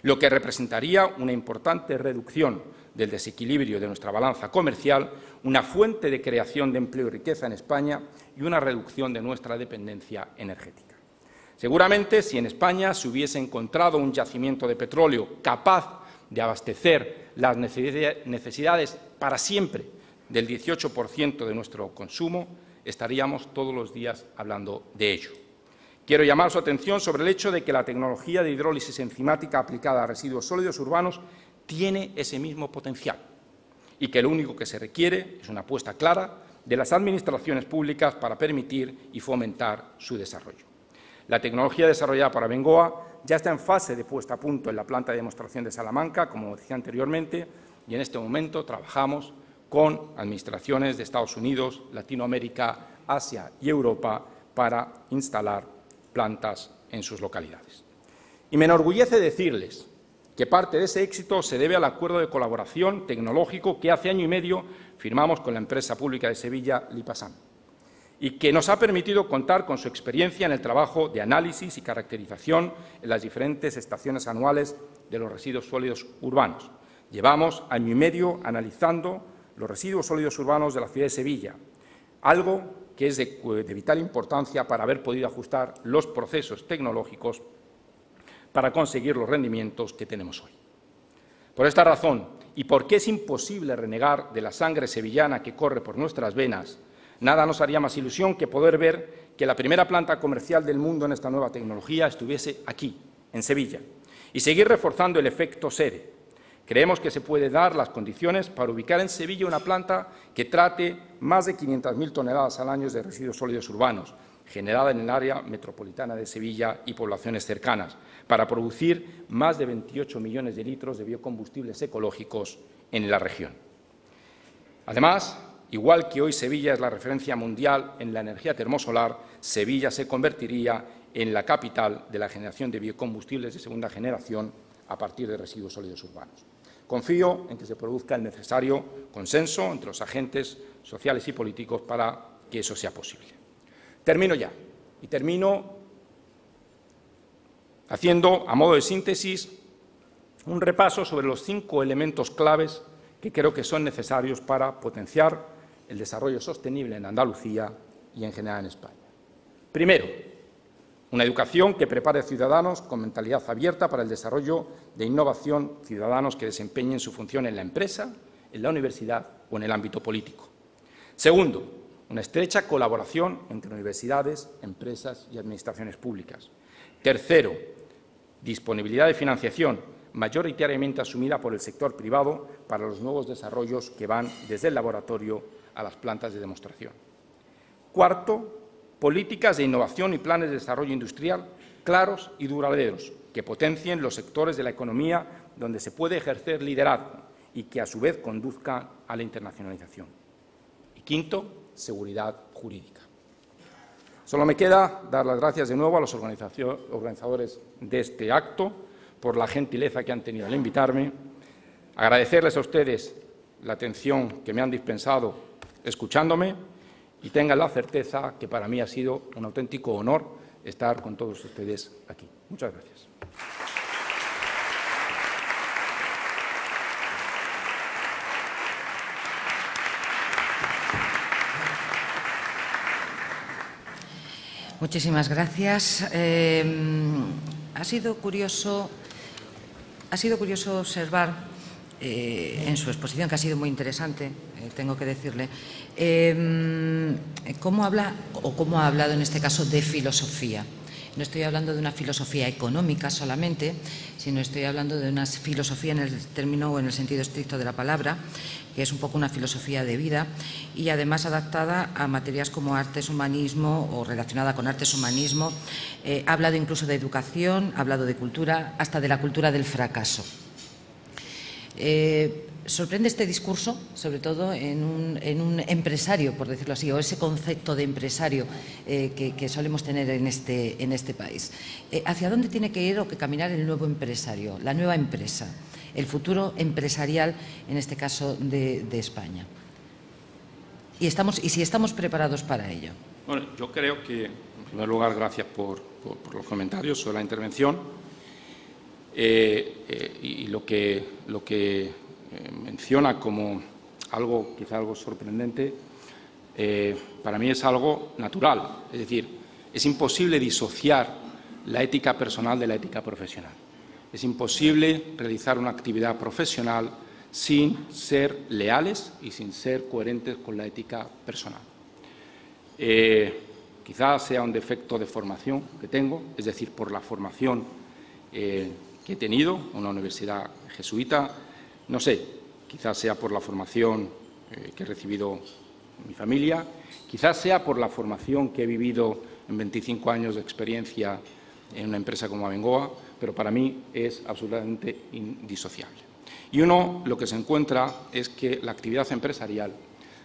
lo que representaría una importante reducción del desequilibrio de nuestra balanza comercial, una fuente de creación de empleo y riqueza en España y una reducción de nuestra dependencia energética. Seguramente, si en España se hubiese encontrado un yacimiento de petróleo capaz de abastecer las necesidades para siempre del 18% de nuestro consumo, estaríamos todos los días hablando de ello. Quiero llamar su atención sobre el hecho de que la tecnología de hidrólisis enzimática aplicada a residuos sólidos urbanos tiene ese mismo potencial y que lo único que se requiere es una apuesta clara de las administraciones públicas para permitir y fomentar su desarrollo. La tecnología desarrollada por Abengoa ya está en fase de puesta a punto en la planta de demostración de Salamanca, como decía anteriormente, y en este momento trabajamos con administraciones de Estados Unidos, Latinoamérica, Asia y Europa para instalar plantas en sus localidades. Y me enorgullece decirles que parte de ese éxito se debe al acuerdo de colaboración tecnológico que hace año y medio firmamos con la empresa pública de Sevilla, Lipasam, y que nos ha permitido contar con su experiencia en el trabajo de análisis y caracterización en las diferentes estaciones anuales de los residuos sólidos urbanos. Llevamos año y medio analizando los residuos sólidos urbanos de la ciudad de Sevilla, algo que es de vital importancia para haber podido ajustar los procesos tecnológicos para conseguir los rendimientos que tenemos hoy. Por esta razón, y porque es imposible renegar de la sangre sevillana que corre por nuestras venas, nada nos haría más ilusión que poder ver que la primera planta comercial del mundo en esta nueva tecnología estuviese aquí, en Sevilla, y seguir reforzando el efecto sede. Creemos que se pueden dar las condiciones para ubicar en Sevilla una planta que trate más de 500.000 toneladas al año de residuos sólidos urbanos, generada en el área metropolitana de Sevilla y poblaciones cercanas, para producir más de 28 millones de litros de biocombustibles ecológicos en la región. Además, igual que hoy Sevilla es la referencia mundial en la energía termosolar, Sevilla se convertiría en la capital de la generación de biocombustibles de segunda generación a partir de residuos sólidos urbanos. Confío en que se produzca el necesario consenso entre los agentes sociales y políticos para que eso sea posible. Termino ya, y termino haciendo, a modo de síntesis, un repaso sobre los 5 elementos claves que creo que son necesarios para potenciar el desarrollo sostenible en Andalucía y en general en España. Primero, una educación que prepare a ciudadanos con mentalidad abierta para el desarrollo de innovación, ciudadanos que desempeñen su función en la empresa, en la universidad o en el ámbito político. Segundo, una estrecha colaboración entre universidades, empresas y administraciones públicas. Tercero, disponibilidad de financiación mayoritariamente asumida por el sector privado para los nuevos desarrollos que van desde el laboratorio a las plantas de demostración. Cuarto, políticas de innovación y planes de desarrollo industrial claros y duraderos que potencien los sectores de la economía donde se puede ejercer liderazgo y que, a su vez, conduzcan a la internacionalización. Y quinto, seguridad jurídica. Solo me queda dar las gracias de nuevo a los organizadores de este acto por la gentileza que han tenido al invitarme, agradecerles a ustedes la atención que me han dispensado escuchándome y tengan la certeza que para mí ha sido un auténtico honor estar con todos ustedes aquí. Muchas gracias. Muchísimas gracias. Ha sido curioso observar en su exposición, que ha sido muy interesante, tengo que decirle, cómo ha hablado en este caso de filosofía. No estoy hablando de una filosofía económica solamente, sino estoy hablando de una filosofía en el término o en el sentido estricto de la palabra, que es un poco una filosofía de vida y además adaptada a materias como artes, humanismo o relacionada con artes, humanismo. Ha hablado incluso de educación, ha hablado de cultura, hasta de la cultura del fracaso. Sorprende este discurso, sobre todo en un empresario, por decirlo así, o ese concepto de empresario que solemos tener en este país. ¿Hacia dónde tiene que ir o que caminar el nuevo empresario, la nueva empresa, el futuro empresarial, en este caso, de España? Y si estamos preparados para ello. Bueno, yo creo que, en primer lugar, gracias por los comentarios sobre la intervención. Y lo que menciona como quizá algo sorprendente, para mí es algo natural. Es decir, es imposible disociar la ética personal de la ética profesional. Es imposible realizar una actividad profesional sin ser leales y sin ser coherentes con la ética personal. Quizás sea un defecto de formación que tengo, es decir, por la formación que he tenido en una universidad jesuita, no sé, quizás sea por la formación que he recibido en mi familia, quizás sea por la formación que he vivido en 25 años de experiencia en una empresa como Abengoa, pero para mí es absolutamente indisociable. Y uno lo que se encuentra es que la actividad empresarial,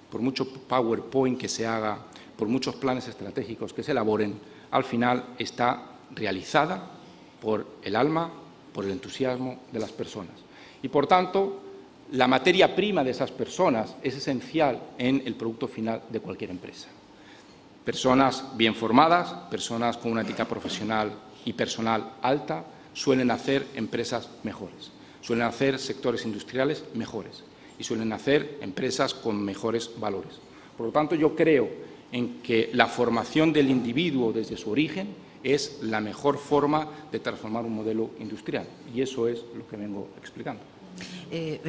por mucho PowerPoint que se haga, por muchos planes estratégicos que se elaboren, al final está realizada por el alma, por el entusiasmo de las personas. Y, por tanto, la materia prima de esas personas es esencial en el producto final de cualquier empresa. Personas bien formadas, personas con una ética profesional y personal alta, suelen hacer empresas mejores, suelen hacer sectores industriales mejores y suelen hacer empresas con mejores valores. Por lo tanto, yo creo en que la formación del individuo desde su origen es la mejor forma de transformar un modelo industrial, y eso es lo que vengo explicando.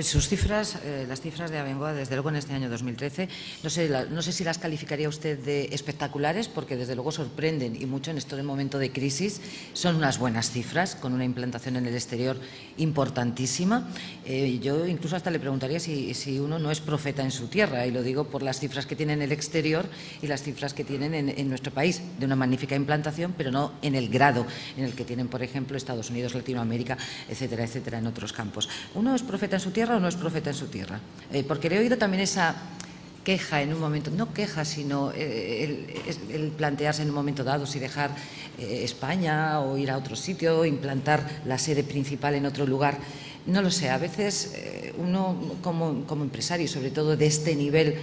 Sus cifras, las cifras de Abengoa, desde luego en este año 2013, no sé si las calificaría usted de espectaculares, porque desde luego sorprenden y mucho en este momento de crisis. Son unas buenas cifras, con una implantación en el exterior importantísima. Yo incluso hasta le preguntaría si uno no es profeta en su tierra, y lo digo por las cifras que tiene en el exterior y las cifras que tienen en nuestro país, de una magnífica implantación, pero no en el grado en el que tienen, por ejemplo, Estados Unidos, Latinoamérica, etcétera, etcétera, en otros campos. ¿Uno es profeta en su tierra o no es profeta en su tierra? Porque le he oído también esa queja en un momento, no queja, sino el plantearse en un momento dado si dejar España o ir a otro sitio, implantar la sede principal en otro lugar. No lo sé, a veces uno como empresario, sobre todo de este nivel,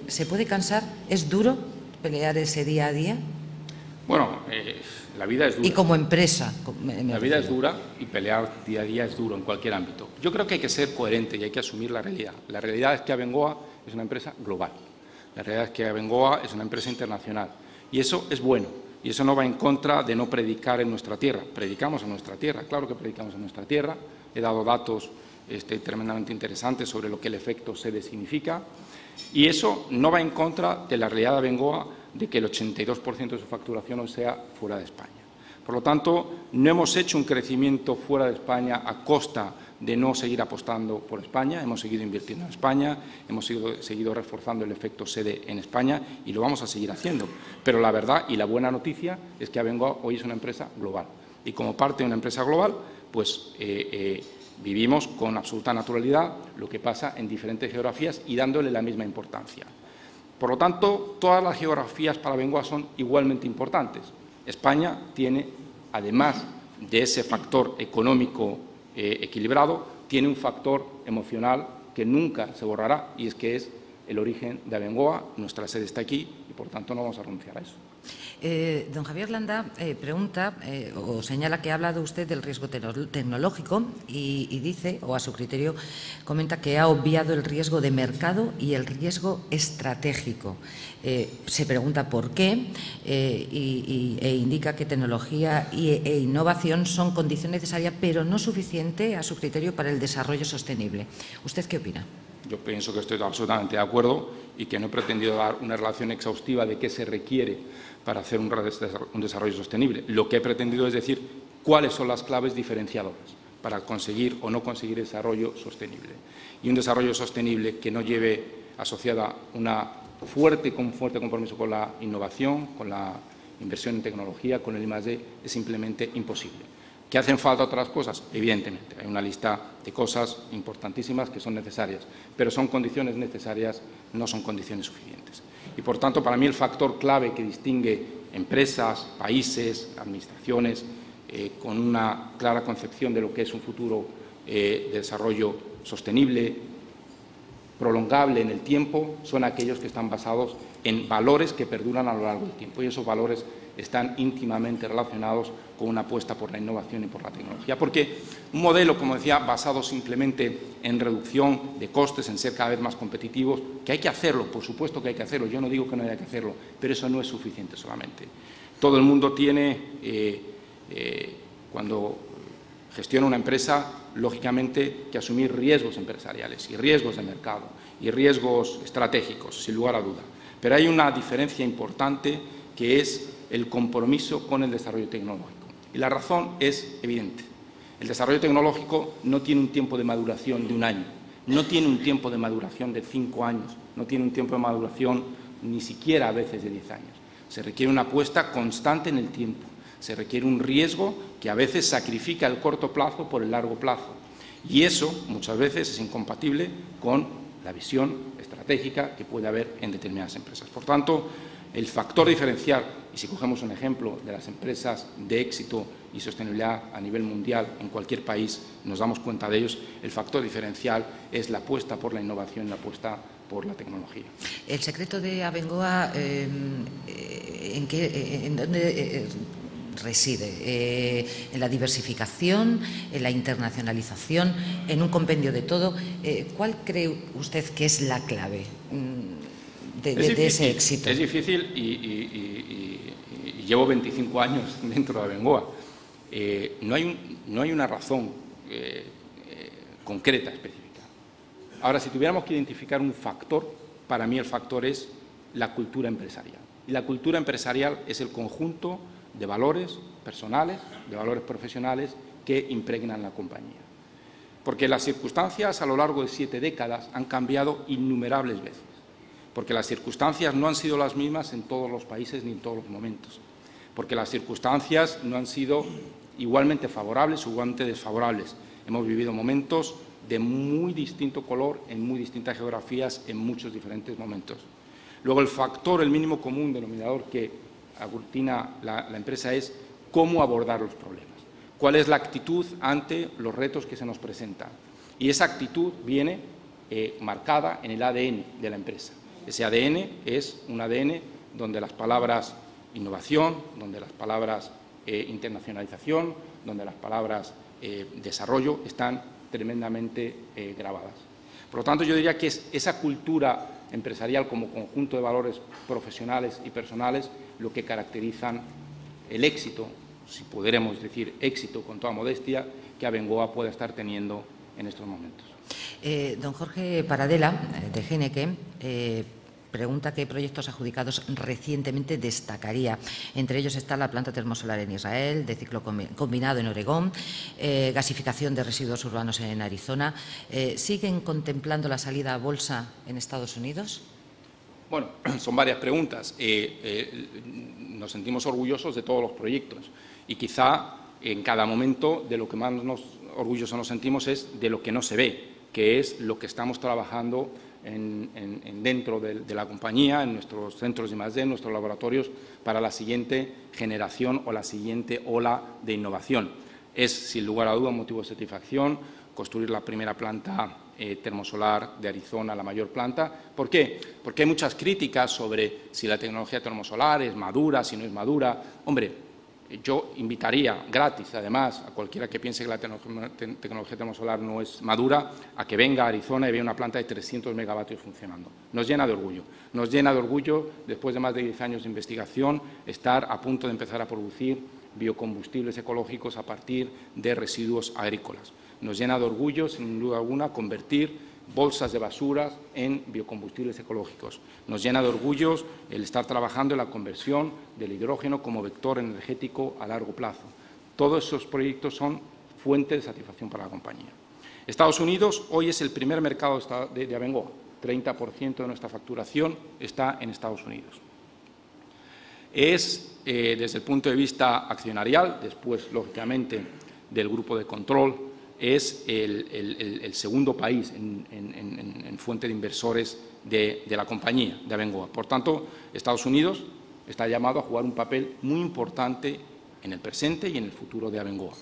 ¿se puede cansar? ¿Es duro pelear ese día a día? Bueno, la vida es dura. Y como empresa. La vida es dura y pelear día a día es duro en cualquier ámbito. Yo creo que hay que ser coherente y hay que asumir la realidad. La realidad es que Abengoa es una empresa global. La realidad es que Abengoa es una empresa internacional. Y eso es bueno. Y eso no va en contra de no predicar en nuestra tierra. Predicamos en nuestra tierra, claro que predicamos en nuestra tierra. He dado datos tremendamente interesantes sobre lo que el efecto sede significa. Y eso no va en contra de la realidad de Abengoa, de que el 82% de su facturación sea fuera de España. Por lo tanto, no hemos hecho un crecimiento fuera de España a costa de no seguir apostando por España. Hemos seguido invirtiendo en España, hemos seguido reforzando el efecto sede en España y lo vamos a seguir haciendo. Pero la verdad y la buena noticia es que Abengoa hoy es una empresa global. Y como parte de una empresa global, pues vivimos con absoluta naturalidad lo que pasa en diferentes geografías y dándole la misma importancia. Por lo tanto, todas las geografías para Abengoa son igualmente importantes. España tiene, además de ese factor económico equilibrado, tiene un factor emocional que nunca se borrará, y es que es el origen de Abengoa. Nuestra sede está aquí y, por tanto, no vamos a renunciar a eso. Don Javier Landa pregunta o señala que ha hablado usted del riesgo tecnológico y dice, o a su criterio, comenta que ha obviado el riesgo de mercado y el riesgo estratégico. Se pregunta por qué e indica que tecnología e innovación son condición necesaria, pero no suficiente, a su criterio, para el desarrollo sostenible. ¿Usted qué opina? Yo pienso que estoy absolutamente de acuerdo y que no he pretendido dar una relación exhaustiva de qué se requiere para hacer un desarrollo sostenible. Lo que he pretendido es decir cuáles son las claves diferenciadoras para conseguir o no conseguir desarrollo sostenible. Y un desarrollo sostenible que no lleve asociada un fuerte compromiso con la innovación, con la inversión en tecnología, con el I+D, es simplemente imposible. ¿Que hacen falta otras cosas? Evidentemente, hay una lista de cosas importantísimas que son necesarias, pero son condiciones necesarias, no son condiciones suficientes. Y, por tanto, para mí el factor clave que distingue empresas, países, administraciones, con una clara concepción de lo que es un futuro de desarrollo sostenible, prolongable en el tiempo, son aquellos que están basados en valores que perduran a lo largo del tiempo, y esos valores están íntimamente relacionados con una apuesta por la innovación y por la tecnología. Porque un modelo, como decía, basado simplemente en reducción de costes, en ser cada vez más competitivos, que hay que hacerlo, por supuesto que hay que hacerlo, yo no digo que no haya que hacerlo, pero eso no es suficiente solamente. Todo el mundo tiene, cuando gestiona una empresa, lógicamente, que asumir riesgos empresariales y riesgos de mercado y riesgos estratégicos, sin lugar a duda. Pero hay una diferencia importante que es el compromiso con el desarrollo tecnológico. Y la razón es evidente. El desarrollo tecnológico no tiene un tiempo de maduración de 1 año, no tiene un tiempo de maduración de 5 años, no tiene un tiempo de maduración ni siquiera a veces de 10 años. Se requiere una apuesta constante en el tiempo, se requiere un riesgo que a veces sacrifica el corto plazo por el largo plazo. Y eso muchas veces es incompatible con la visión estratégica que puede haber en determinadas empresas. Por tanto, El factor diferencial, y si cogemos un ejemplo de las empresas de éxito y sostenibilidad a nivel mundial en cualquier país, nos damos cuenta de ellos, el factor diferencial es la apuesta por la innovación y la apuesta por la tecnología. El secreto de Abengoa, ¿en dónde reside? ¿En la diversificación, en la internacionalización, en un compendio de todo? ¿Cuál cree usted que es la clave de ese éxito? Es difícil y llevo 25 años dentro de Abengoa. No hay una razón concreta, específica. Ahora, si tuviéramos que identificar un factor, para mí el factor es la cultura empresarial. Y la cultura empresarial es el conjunto de valores personales, de valores profesionales que impregnan la compañía. Porque las circunstancias a lo largo de 7 décadas han cambiado innumerables veces. Porque las circunstancias no han sido las mismas en todos los países ni en todos los momentos. Porque las circunstancias no han sido igualmente favorables o igualmente desfavorables. Hemos vivido momentos de muy distinto color, en muy distintas geografías, en muchos diferentes momentos. Luego, el factor, el mínimo común denominador que aglutina la empresa es cómo abordar los problemas. ¿Cuál es la actitud ante los retos que se nos presentan? Y esa actitud viene marcada en el ADN de la empresa. Ese ADN es un ADN donde las palabras innovación, donde las palabras internacionalización, donde las palabras desarrollo están tremendamente grabadas. Por lo tanto, yo diría que es esa cultura empresarial como conjunto de valores profesionales y personales lo que caracterizan el éxito, si pudiéramos decir éxito con toda modestia, que Abengoa pueda estar teniendo en estos momentos. Don Jorge Paradela, de GNQ, pregunta qué proyectos adjudicados recientemente destacaría. Entre ellos está la planta termosolar en Israel, de ciclo combinado en Oregón, gasificación de residuos urbanos en Arizona. ¿Siguen contemplando la salida a bolsa en Estados Unidos? Bueno, son varias preguntas. Nos sentimos orgullosos de todos los proyectos y quizá en cada momento de lo que más orgullosos nos sentimos es de lo que no se ve, que es lo que estamos trabajando dentro de la compañía, en nuestros centros de I+D, en nuestros laboratorios, para la siguiente generación o la siguiente ola de innovación. Es, sin lugar a duda, un motivo de satisfacción construir la primera planta termosolar de Arizona, la mayor planta. ¿Por qué? Porque hay muchas críticas sobre si la tecnología termosolar es madura, si no es madura. Hombre, yo invitaría gratis, además, a cualquiera que piense que la tecnología termosolar no es madura, a que venga a Arizona y vea una planta de 300 megavatios funcionando. Nos llena de orgullo. Nos llena de orgullo, después de más de 10 años de investigación, estar a punto de empezar a producir biocombustibles ecológicos a partir de residuos agrícolas. Nos llena de orgullo, sin duda alguna, convertir bolsas de basuras en biocombustibles ecológicos. Nos llena de orgullo el estar trabajando en la conversión del hidrógeno como vector energético a largo plazo. Todos esos proyectos son fuente de satisfacción para la compañía. Estados Unidos hoy es el primer mercado de Abengoa. 30% de nuestra facturación está en Estados Unidos. Es, desde el punto de vista accionarial, después, lógicamente, del grupo de control, es el segundo país en fuente de inversores de la compañía, de Abengoa. Por tanto, Estados Unidos está llamado a jugar un papel muy importante en el presente y en el futuro de Abengoa.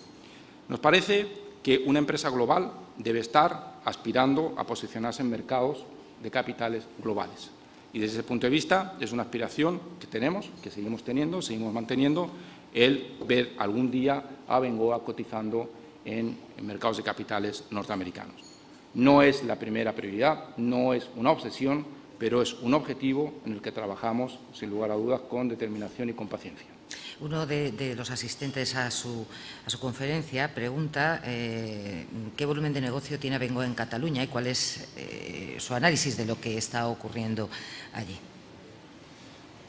Nos parece que una empresa global debe estar aspirando a posicionarse en mercados de capitales globales. Y desde ese punto de vista es una aspiración que tenemos, que seguimos teniendo, seguimos manteniendo, el ver algún día a Abengoa cotizando en mercados de capitales norteamericanos. No es la primera prioridad, no es una obsesión, pero es un objetivo en el que trabajamos, sin lugar a dudas, con determinación y con paciencia. Uno de los asistentes a su conferencia pregunta qué volumen de negocio tiene Abengoa en Cataluña y cuál es su análisis de lo que está ocurriendo allí.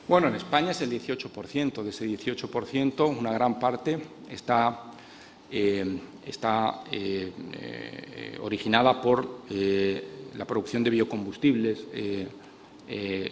Bueno, en España es el 18%. De ese 18%, una gran parte está originada por la producción de biocombustibles,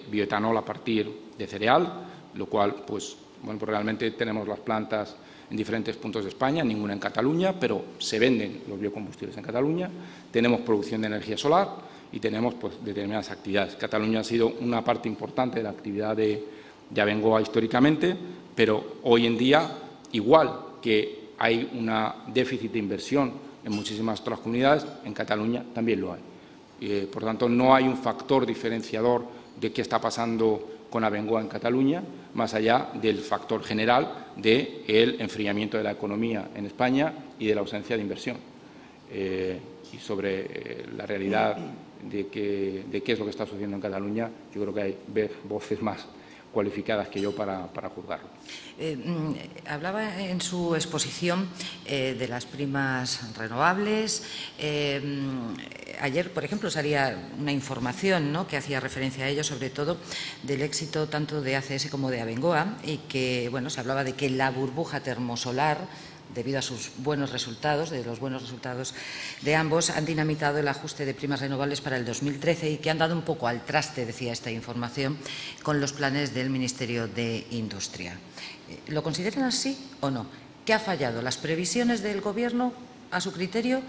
bioetanol a partir de cereal, lo cual, pues realmente tenemos las plantas en diferentes puntos de España, ninguna en Cataluña, pero se venden los biocombustibles en Cataluña. Tenemos producción de energía solar y tenemos, pues, determinadas actividades. Cataluña ha sido una parte importante de la actividad de de Abengoa históricamente, pero hoy en día, igual que hay un déficit de inversión en muchísimas otras comunidades, en Cataluña también lo hay. Por tanto, no hay un factor diferenciador de qué está pasando con Abengoa en Cataluña, más allá del factor general del enfriamiento de la economía en España y de la ausencia de inversión. Y sobre la realidad de qué es lo que está sucediendo en Cataluña, yo creo que hay voces más cualificadas que yo para juzgarlo. Hablaba en su exposición de las primas renovables. Ayer, por ejemplo, salía una información, ¿no?, que hacía referencia a ello, sobre todo del éxito tanto de ACS como de Abengoa, y que, bueno, se hablaba de que la burbuja termosolar, debido a sus buenos resultados, de los buenos resultados de ambos, han dinamitado el ajuste de primas renovables para el 2013 y que han dado un poco al traste, decía esta información, con los planes del Ministerio de Industria. ¿Lo consideran así o no? ¿Qué ha fallado? ¿Las previsiones del Gobierno, a su criterio?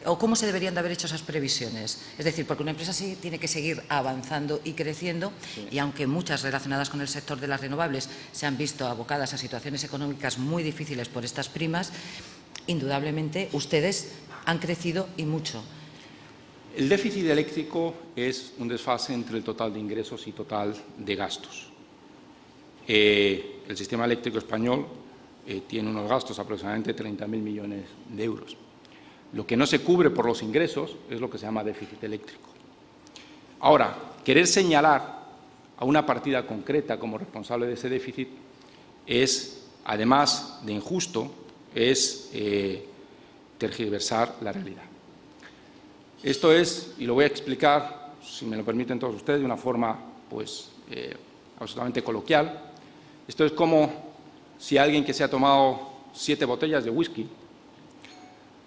¿O cómo se deberían de haber hecho esas previsiones? Es decir, porque una empresa sí tiene que seguir avanzando y creciendo, sí, y aunque muchas relacionadas con el sector de las renovables se han visto abocadas a situaciones económicas muy difíciles por estas primas, indudablemente ustedes han crecido y mucho. El déficit eléctrico es un desfase entre el total de ingresos y total de gastos. El sistema eléctrico español tiene unos gastos aproximadamente de 30.000 millones de euros. Lo que no se cubre por los ingresos es lo que se llama déficit eléctrico. Ahora, querer señalar a una partida concreta como responsable de ese déficit es, además de injusto, es tergiversar la realidad. Esto es, y lo voy a explicar, si me lo permiten todos ustedes, de una forma absolutamente coloquial. Esto es como si alguien que se ha tomado 7 botellas de whisky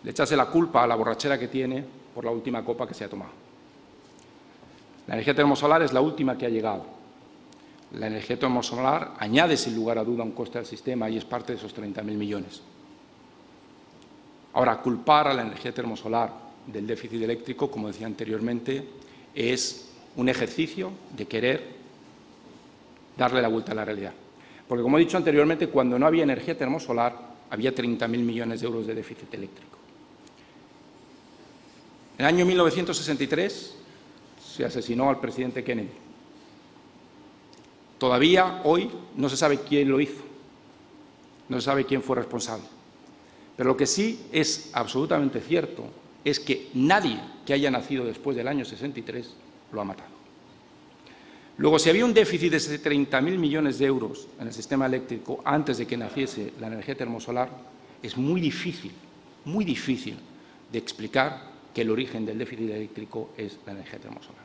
le echase la culpa a la borrachera que tiene por la última copa que se ha tomado. La energía termosolar es la última que ha llegado. La energía termosolar añade sin lugar a duda un coste al sistema y es parte de esos 30.000 millones. Ahora, culpar a la energía termosolar del déficit eléctrico, como decía anteriormente, es un ejercicio de querer darle la vuelta a la realidad. Porque, como he dicho anteriormente, cuando no había energía termosolar, había 30.000 millones de euros de déficit eléctrico. En el año 1963 se asesinó al presidente Kennedy. Todavía hoy no se sabe quién lo hizo, no se sabe quién fue responsable. Pero lo que sí es absolutamente cierto es que nadie que haya nacido después del año 63 lo ha matado. Luego, si había un déficit de 30.000 millones de euros en el sistema eléctrico antes de que naciese la energía termosolar, es muy difícil de explicar que el origen del déficit eléctrico es la energía termosolar.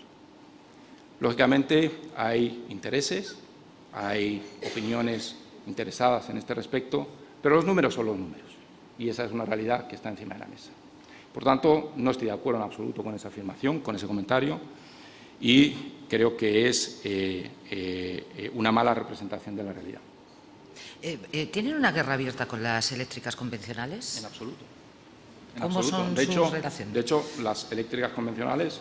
Lógicamente, hay intereses, hay opiniones interesadas en este respecto, pero los números son los números, y esa es una realidad que está encima de la mesa. Por tanto, no estoy de acuerdo en absoluto con esa afirmación, con ese comentario, y creo que es una mala representación de la realidad. ¿Tienen una guerra abierta con las eléctricas convencionales? En absoluto. ¿Cómo son sus relaciones? De hecho, las eléctricas convencionales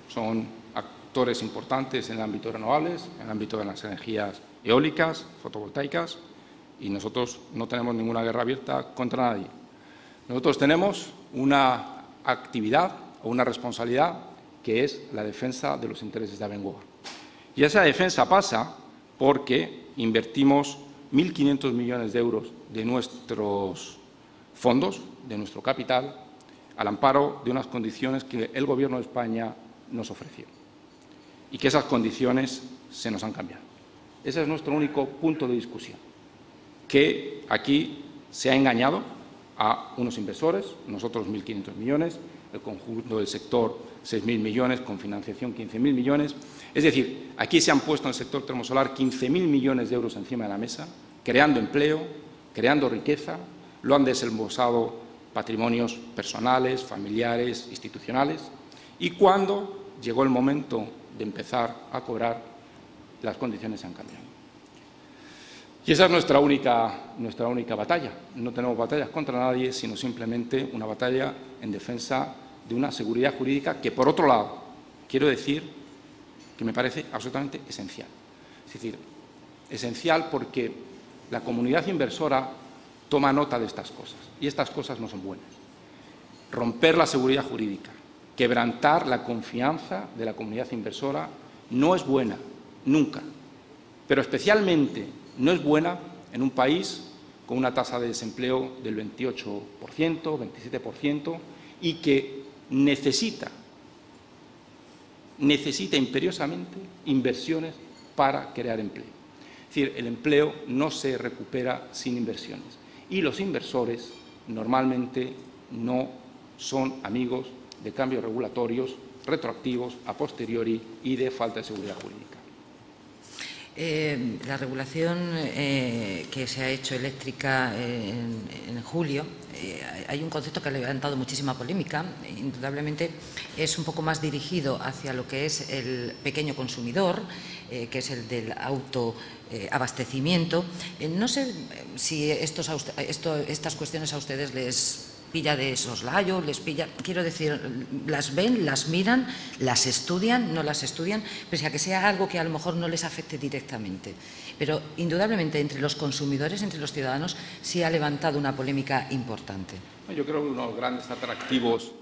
son actores importantes en el ámbito de renovables, en el ámbito de las energías eólicas, fotovoltaicas, y nosotros no tenemos ninguna guerra abierta contra nadie. Nosotros tenemos una actividad o una responsabilidad que es la defensa de los intereses de Abengoa. Y esa defensa pasa porque invertimos 1.500 millones de euros de nuestros fondos, de nuestro capital, al amparo de unas condiciones que el Gobierno de España nos ofreció y que esas condiciones se nos han cambiado. Ese es nuestro único punto de discusión, que aquí se ha engañado a unos inversores, nosotros 1.500 millones, el conjunto del sector 6.000 millones, con financiación 15.000 millones. Es decir, aquí se han puesto en el sector termosolar 15.000 millones de euros encima de la mesa, creando empleo, creando riqueza, lo han desembolsado patrimonios personales, familiares, institucionales, y cuando llegó el momento de empezar a cobrar, las condiciones se han cambiado. Y esa es nuestra única batalla. No tenemos batallas contra nadie, sino simplemente una batalla en defensa de una seguridad jurídica que, por otro lado, quiero decir que me parece absolutamente esencial. Es decir, esencial porque la comunidad inversora toma nota de estas cosas y estas cosas no son buenas. Romper la seguridad jurídica, quebrantar la confianza de la comunidad inversora no es buena, nunca, pero especialmente no es buena en un país con una tasa de desempleo del 28%, 27% y que necesita imperiosamente inversiones para crear empleo. Es decir, el empleo no se recupera sin inversiones y los inversores normalmente no son amigos de cambios regulatorios retroactivos, a posteriori y de falta de seguridad jurídica. La regulación que se ha hecho eléctrica en julio, hay un concepto que ha levantado muchísima polémica. Indudablemente es un poco más dirigido hacia lo que es el pequeño consumidor, que es el del autoabastecimiento. No sé si estas cuestiones a ustedes les pilla de soslayo, les pilla, quiero decir, las ven, las miran, las estudian, no las estudian, pese a que sea algo que a lo mejor no les afecte directamente. Pero indudablemente entre los consumidores, entre los ciudadanos, sí ha levantado una polémica importante. Yo creo que uno de los grandes atractivos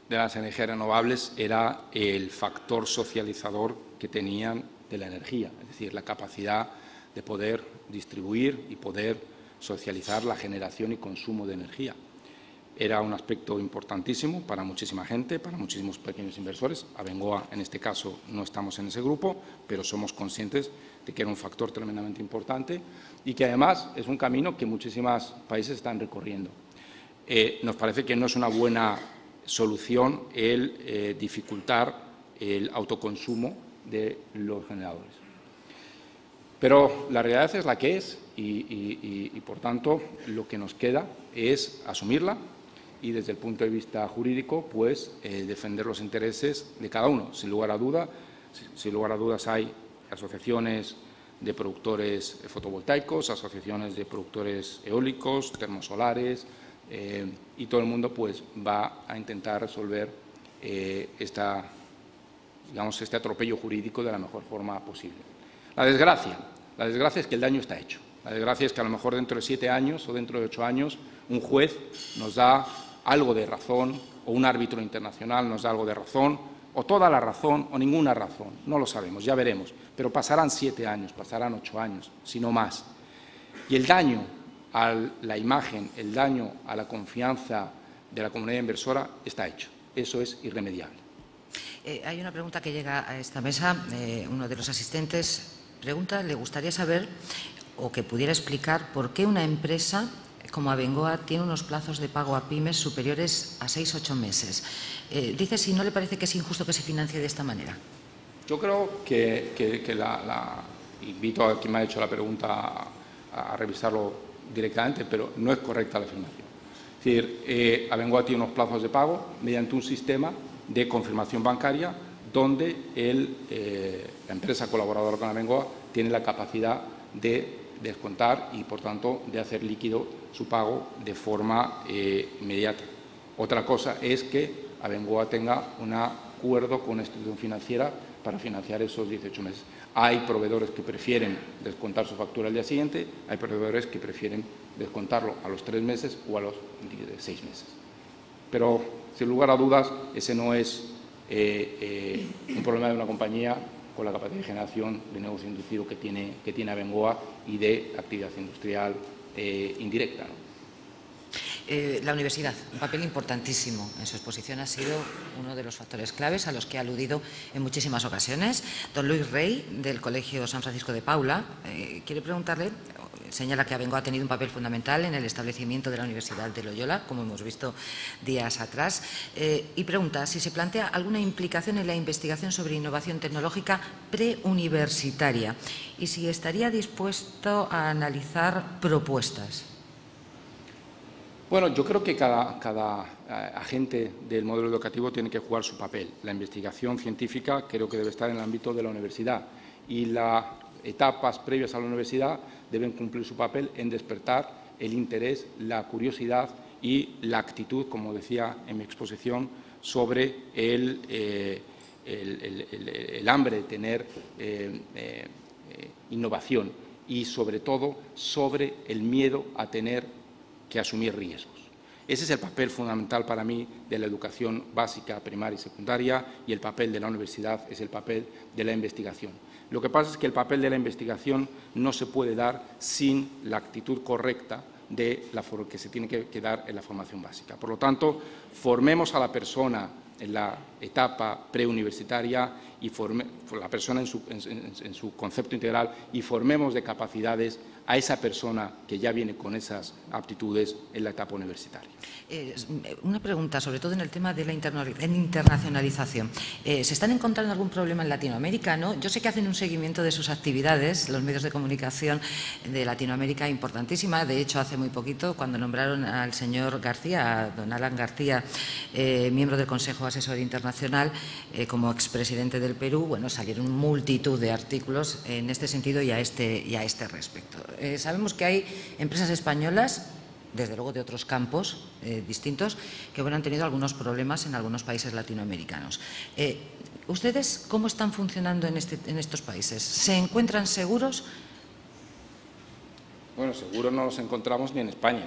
de las energías renovables era el factor socializador que tenían de la energía, es decir, la capacidad de poder distribuir y poder socializar la generación y consumo de energía. Era un aspecto importantísimo para muchísima gente, para muchísimos pequeños inversores. Abengoa, en este caso, no estamos en ese grupo, pero somos conscientes de que era un factor tremendamente importante y que, además, es un camino que muchísimos países están recorriendo. Nos parece que no es una buena solución el dificultar el autoconsumo de los generadores. Pero la realidad es la que es y por tanto, lo que nos queda es asumirla y, desde el punto de vista jurídico, pues defender los intereses de cada uno. Sin lugar a dudas hay asociaciones de productores fotovoltaicos, asociaciones de productores eólicos, termosolares, y todo el mundo pues va a intentar resolver este atropello jurídico de la mejor forma posible. La desgracia es que el daño está hecho. La desgracia es que a lo mejor dentro de 7 años o dentro de 8 años un juez nos da algo de razón o un árbitro internacional nos da algo de razón o toda la razón o ninguna razón. No lo sabemos, ya veremos. Pero pasarán 7 años, pasarán 8 años, si no más. Y el daño a la imagen, el daño a la confianza de la comunidad inversora está hecho. Eso es irremediable. Hay una pregunta que llega a esta mesa. Uno de los asistentes pregunta, le gustaría saber o que pudiera explicar por qué una empresa como Abengoa tiene unos plazos de pago a pymes superiores a 6 u 8 meses. Dice si no le parece que es injusto que se financie de esta manera. Yo creo que invito a quien me ha hecho la pregunta a revisarlo directamente, pero no es correcta la afirmación. Es decir, Abengoa tiene unos plazos de pago mediante un sistema de confirmación bancaria donde la empresa colaboradora con Abengoa tiene la capacidad de descontar y, por tanto, de hacer líquido su pago de forma inmediata. Otra cosa es que Abengoa tenga un acuerdo con una institución financiera para financiar esos 18 meses. Hay proveedores que prefieren descontar su factura al día siguiente, hay proveedores que prefieren descontarlo a los 3 meses o a los 6 meses. Pero, sin lugar a dudas, ese no es un problema de una compañía con la capacidad de generación de negocio inducido que tiene Abengoa y de actividad industrial indirecta, ¿no? La universidad, un papel importantísimo en su exposición, ha sido uno de los factores claves a los que ha aludido en muchísimas ocasiones. Don Luis Rey, del Colegio San Francisco de Paula, quiere preguntarle, señala que Abengoa ha tenido un papel fundamental en el establecimiento de la Universidad de Loyola, como hemos visto días atrás, y pregunta si se plantea alguna implicación en la investigación sobre innovación tecnológica preuniversitaria y si estaría dispuesto a analizar propuestas. Bueno, yo creo que cada agente del modelo educativo tiene que jugar su papel. La investigación científica creo que debe estar en el ámbito de la universidad y las etapas previas a la universidad deben cumplir su papel en despertar el interés, la curiosidad y la actitud, como decía en mi exposición, sobre el hambre de tener innovación y, sobre todo, sobre el miedo a tener que asumir riesgos. Ese es el papel fundamental para mí de la educación básica, primaria y secundaria, y el papel de la universidad es el papel de la investigación. Lo que pasa es que el papel de la investigación no se puede dar sin la actitud correcta de que se tiene que dar en la formación básica. Por lo tanto, formemos a la persona en la etapa preuniversitaria y la persona en su concepto integral y formemos de capacidades a esa persona que ya viene con esas aptitudes en la etapa universitaria. Una pregunta, sobre todo en el tema de la internacionalización. ¿Se están encontrando algún problema en Latinoamérica, no? Yo sé que hacen un seguimiento de sus actividades, los medios de comunicación de Latinoamérica, importantísima. De hecho, hace muy poquito, cuando nombraron al señor García, a don Alan García, miembro del Consejo Asesor Internacional, como expresidente del Perú, bueno, salieron multitud de artículos en este sentido y a este respecto. Sabemos que hay empresas españolas, desde luego de otros campos distintos, que bueno, han tenido algunos problemas en algunos países latinoamericanos. ¿Ustedes cómo están funcionando en estos países? ¿Se encuentran seguros? Bueno, seguros no los encontramos ni en España.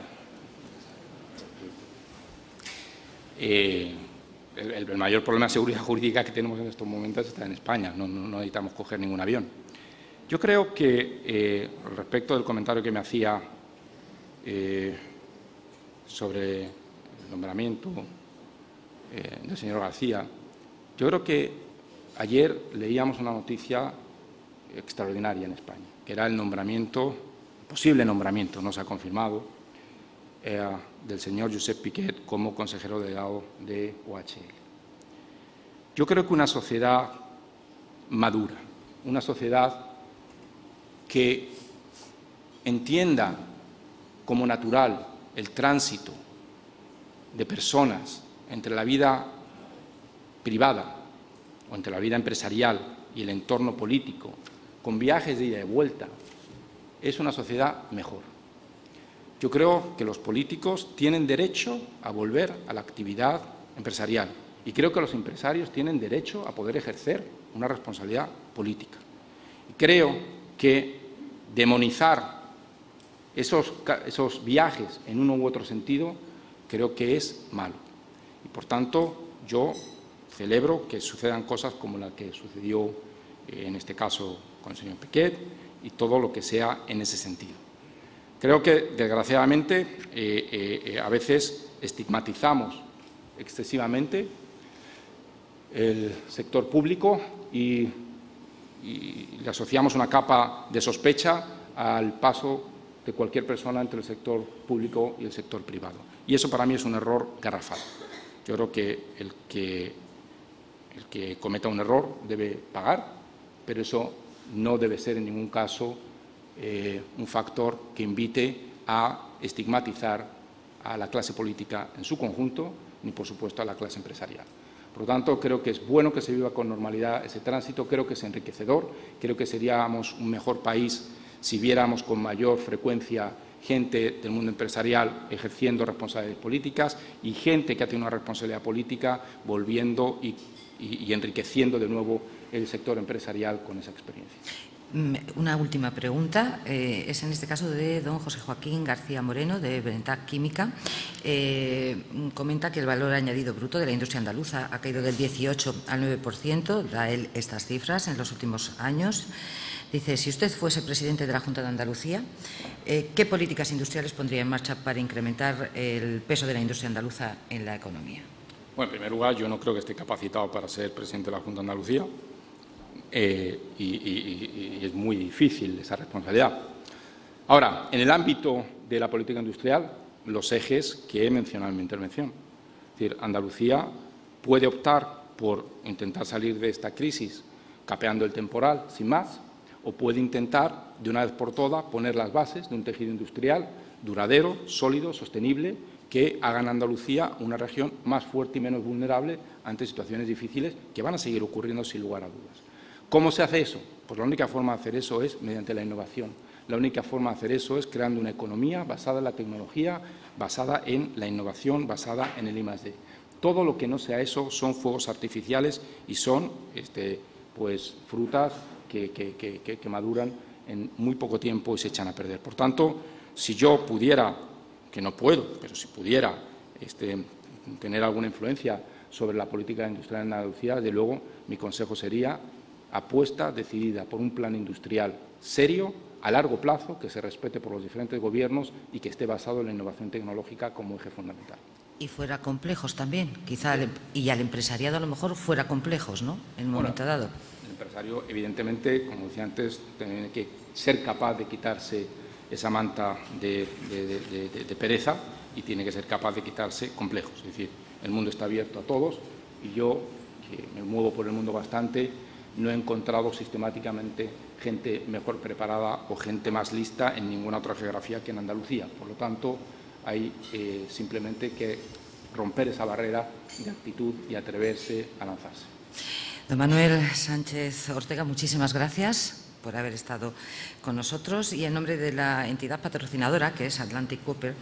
El mayor problema de seguridad jurídica que tenemos en estos momentos está en España, no necesitamos coger ningún avión. Yo creo que, respecto del comentario que me hacía sobre el nombramiento del señor García, yo creo que ayer leíamos una noticia extraordinaria en España, que era el posible nombramiento, no se ha confirmado, del señor Josep Piquet como consejero delegado de OHL. Yo creo que una sociedad madura, una sociedad que entienda como natural el tránsito de personas entre la vida privada o entre la vida empresarial y el entorno político, con viajes de ida y vuelta, es una sociedad mejor. Yo creo que los políticos tienen derecho a volver a la actividad empresarial y creo que los empresarios tienen derecho a poder ejercer una responsabilidad política. Y creo que demonizar esos viajes en uno u otro sentido creo que es malo. Y, por tanto, yo celebro que sucedan cosas como la que sucedió en este caso con el señor Piquet y todo lo que sea en ese sentido. Creo que, desgraciadamente, a veces estigmatizamos excesivamente el sector público y le asociamos una capa de sospecha al paso de cualquier persona entre el sector público y el sector privado. Y eso para mí es un error garrafal. Yo creo que el que cometa un error debe pagar, pero eso no debe ser en ningún caso un factor que invite a estigmatizar a la clase política en su conjunto, ni por supuesto a la clase empresarial. Por lo tanto, creo que es bueno que se viva con normalidad ese tránsito, creo que es enriquecedor, creo que seríamos un mejor país si viéramos con mayor frecuencia gente del mundo empresarial ejerciendo responsabilidades políticas y gente que ha tenido una responsabilidad política volviendo y enriqueciendo de nuevo el sector empresarial con esa experiencia. Una última pregunta, es en este caso de don José Joaquín García Moreno, de Brentac Química. Comenta que el valor añadido bruto de la industria andaluza ha caído del 18 al 9%, da él estas cifras en los últimos años. Dice, si usted fuese presidente de la Junta de Andalucía, ¿qué políticas industriales pondría en marcha para incrementar el peso de la industria andaluza en la economía? Bueno, en primer lugar, yo no creo que esté capacitado para ser presidente de la Junta de Andalucía. Y es muy difícil esa responsabilidad. Ahora, en el ámbito de la política industrial, los ejes que he mencionado en mi intervención. Es decir, Andalucía puede optar por intentar salir de esta crisis capeando el temporal, sin más, o puede intentar, de una vez por todas, poner las bases de un tejido industrial duradero, sólido, sostenible, que hagan Andalucía una región más fuerte y menos vulnerable ante situaciones difíciles que van a seguir ocurriendo sin lugar a dudas. ¿Cómo se hace eso? Pues la única forma de hacer eso es mediante la innovación. La única forma de hacer eso es creando una economía basada en la tecnología, basada en la innovación, basada en el I+D. Todo lo que no sea eso son fuegos artificiales y son pues, frutas que maduran en muy poco tiempo y se echan a perder. Por tanto, si yo pudiera, que no puedo, pero si pudiera tener alguna influencia sobre la política industrial en Andalucía, desde luego mi consejo sería apuesta decidida por un plan industrial serio, a largo plazo, que se respete por los diferentes gobiernos y que esté basado en la innovación tecnológica como eje fundamental. Y fuera complejos también, quizá, y al empresariado a lo mejor fuera complejos, ¿no?, en un momento dado. El empresario, evidentemente, como decía antes, tiene que ser capaz de quitarse esa manta de pereza y tiene que ser capaz de quitarse complejos. Es decir, el mundo está abierto a todos y yo, que me muevo por el mundo bastante, no he encontrado sistemáticamente gente mejor preparada o gente más lista en ninguna otra geografía que en Andalucía. Por lo tanto, hay simplemente que romper esa barrera de actitud y atreverse a lanzarse. Don Manuel Sánchez Ortega, muchísimas gracias por haber estado con nosotros, y en nombre de la entidad patrocinadora, que es Atlantic Copper,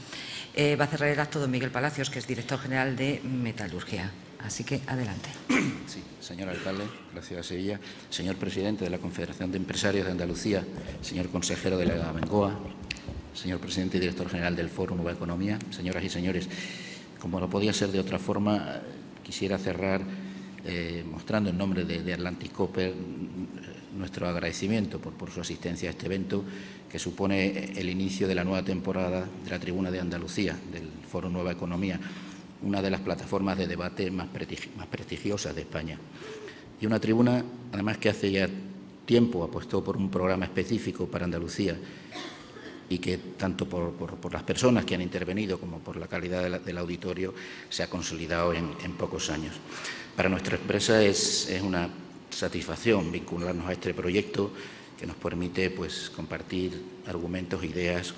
va a cerrar el acto don Miguel Palacios, que es director general de Metalurgia. Así que, adelante. Sí, señor alcalde, gracias a Sevilla. Señor presidente de la Confederación de Empresarios de Andalucía, señor consejero de la Abengoa, señor presidente y director general del Foro Nueva Economía, señoras y señores, como no podía ser de otra forma, quisiera cerrar mostrando en nombre de Atlantic Copper nuestro agradecimiento por su asistencia a este evento, que supone el inicio de la nueva temporada de la Tribuna de Andalucía, del Foro Nueva Economía, una de las plataformas de debate más prestigiosas de España. Y una tribuna, además, que hace ya tiempo apostó por un programa específico para Andalucía y que, tanto por las personas que han intervenido como por la calidad del auditorio, se ha consolidado en pocos años. Para nuestra empresa es una satisfacción vincularnos a este proyecto que nos permite, pues, compartir argumentos e ideas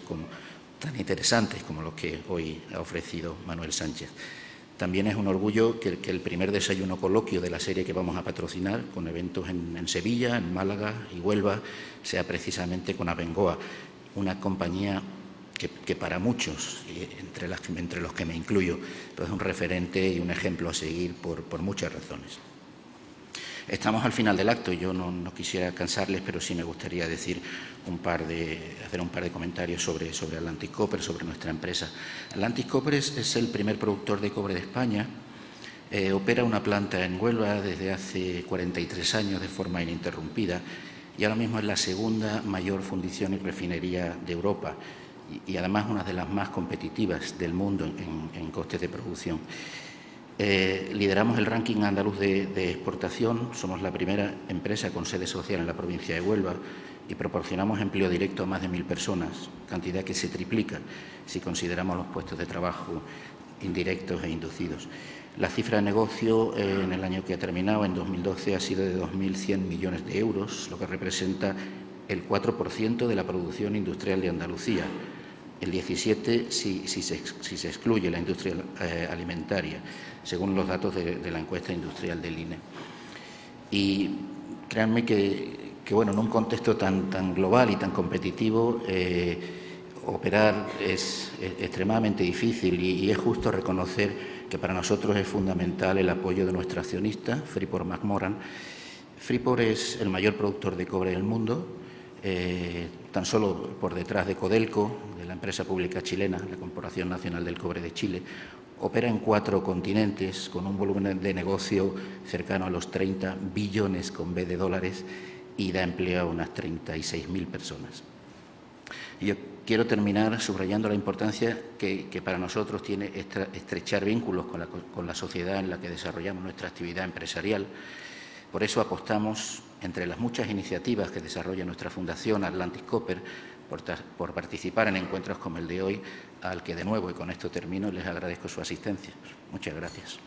tan interesantes como los que hoy ha ofrecido Manuel Sánchez. También es un orgullo que el primer desayuno coloquio de la serie que vamos a patrocinar, con eventos en Sevilla, en Málaga y Huelva, sea precisamente con Abengoa, una compañía que para muchos, entre los que me incluyo, pues es un referente y un ejemplo a seguir por muchas razones. Estamos al final del acto y yo no quisiera cansarles, pero sí me gustaría hacer un par de comentarios sobre Atlantic Copper, sobre nuestra empresa. Atlantic Copper es el primer productor de cobre de España. Opera una planta en Huelva desde hace 43 años de forma ininterrumpida y ahora mismo es la segunda mayor fundición y refinería de Europa y además una de las más competitivas del mundo en costes de producción. Lideramos el ranking andaluz de exportación, somos la primera empresa con sede social en la provincia de Huelva y proporcionamos empleo directo a más de 1.000 personas, cantidad que se triplica si consideramos los puestos de trabajo indirectos e inducidos. La cifra de negocio en el año que ha terminado, en 2012, ha sido de 2.100 millones de euros, lo que representa el 4% de la producción industrial de Andalucía, el 17% si se excluye la industria alimentaria, según los datos de la encuesta industrial del INE. Y créanme que bueno, en un contexto tan global y tan competitivo, operar es extremadamente difícil y es justo reconocer que para nosotros es fundamental el apoyo de nuestra accionista, Freeport-McMoRan. Freeport es el mayor productor de cobre del mundo, tan solo por detrás de Codelco, de la empresa pública chilena, la Corporación Nacional del Cobre de Chile. Opera en 4 continentes con un volumen de negocio cercano a los 30 billones con B de dólares y da empleo a unas 36.000 personas. Y yo quiero terminar subrayando la importancia que para nosotros tiene estrechar vínculos con la sociedad en la que desarrollamos nuestra actividad empresarial. Por eso apostamos, entre las muchas iniciativas que desarrolla nuestra fundación Atlantic Copper, por participar en encuentros como el de hoy, al que de nuevo, y con esto termino, les agradezco su asistencia. Muchas gracias.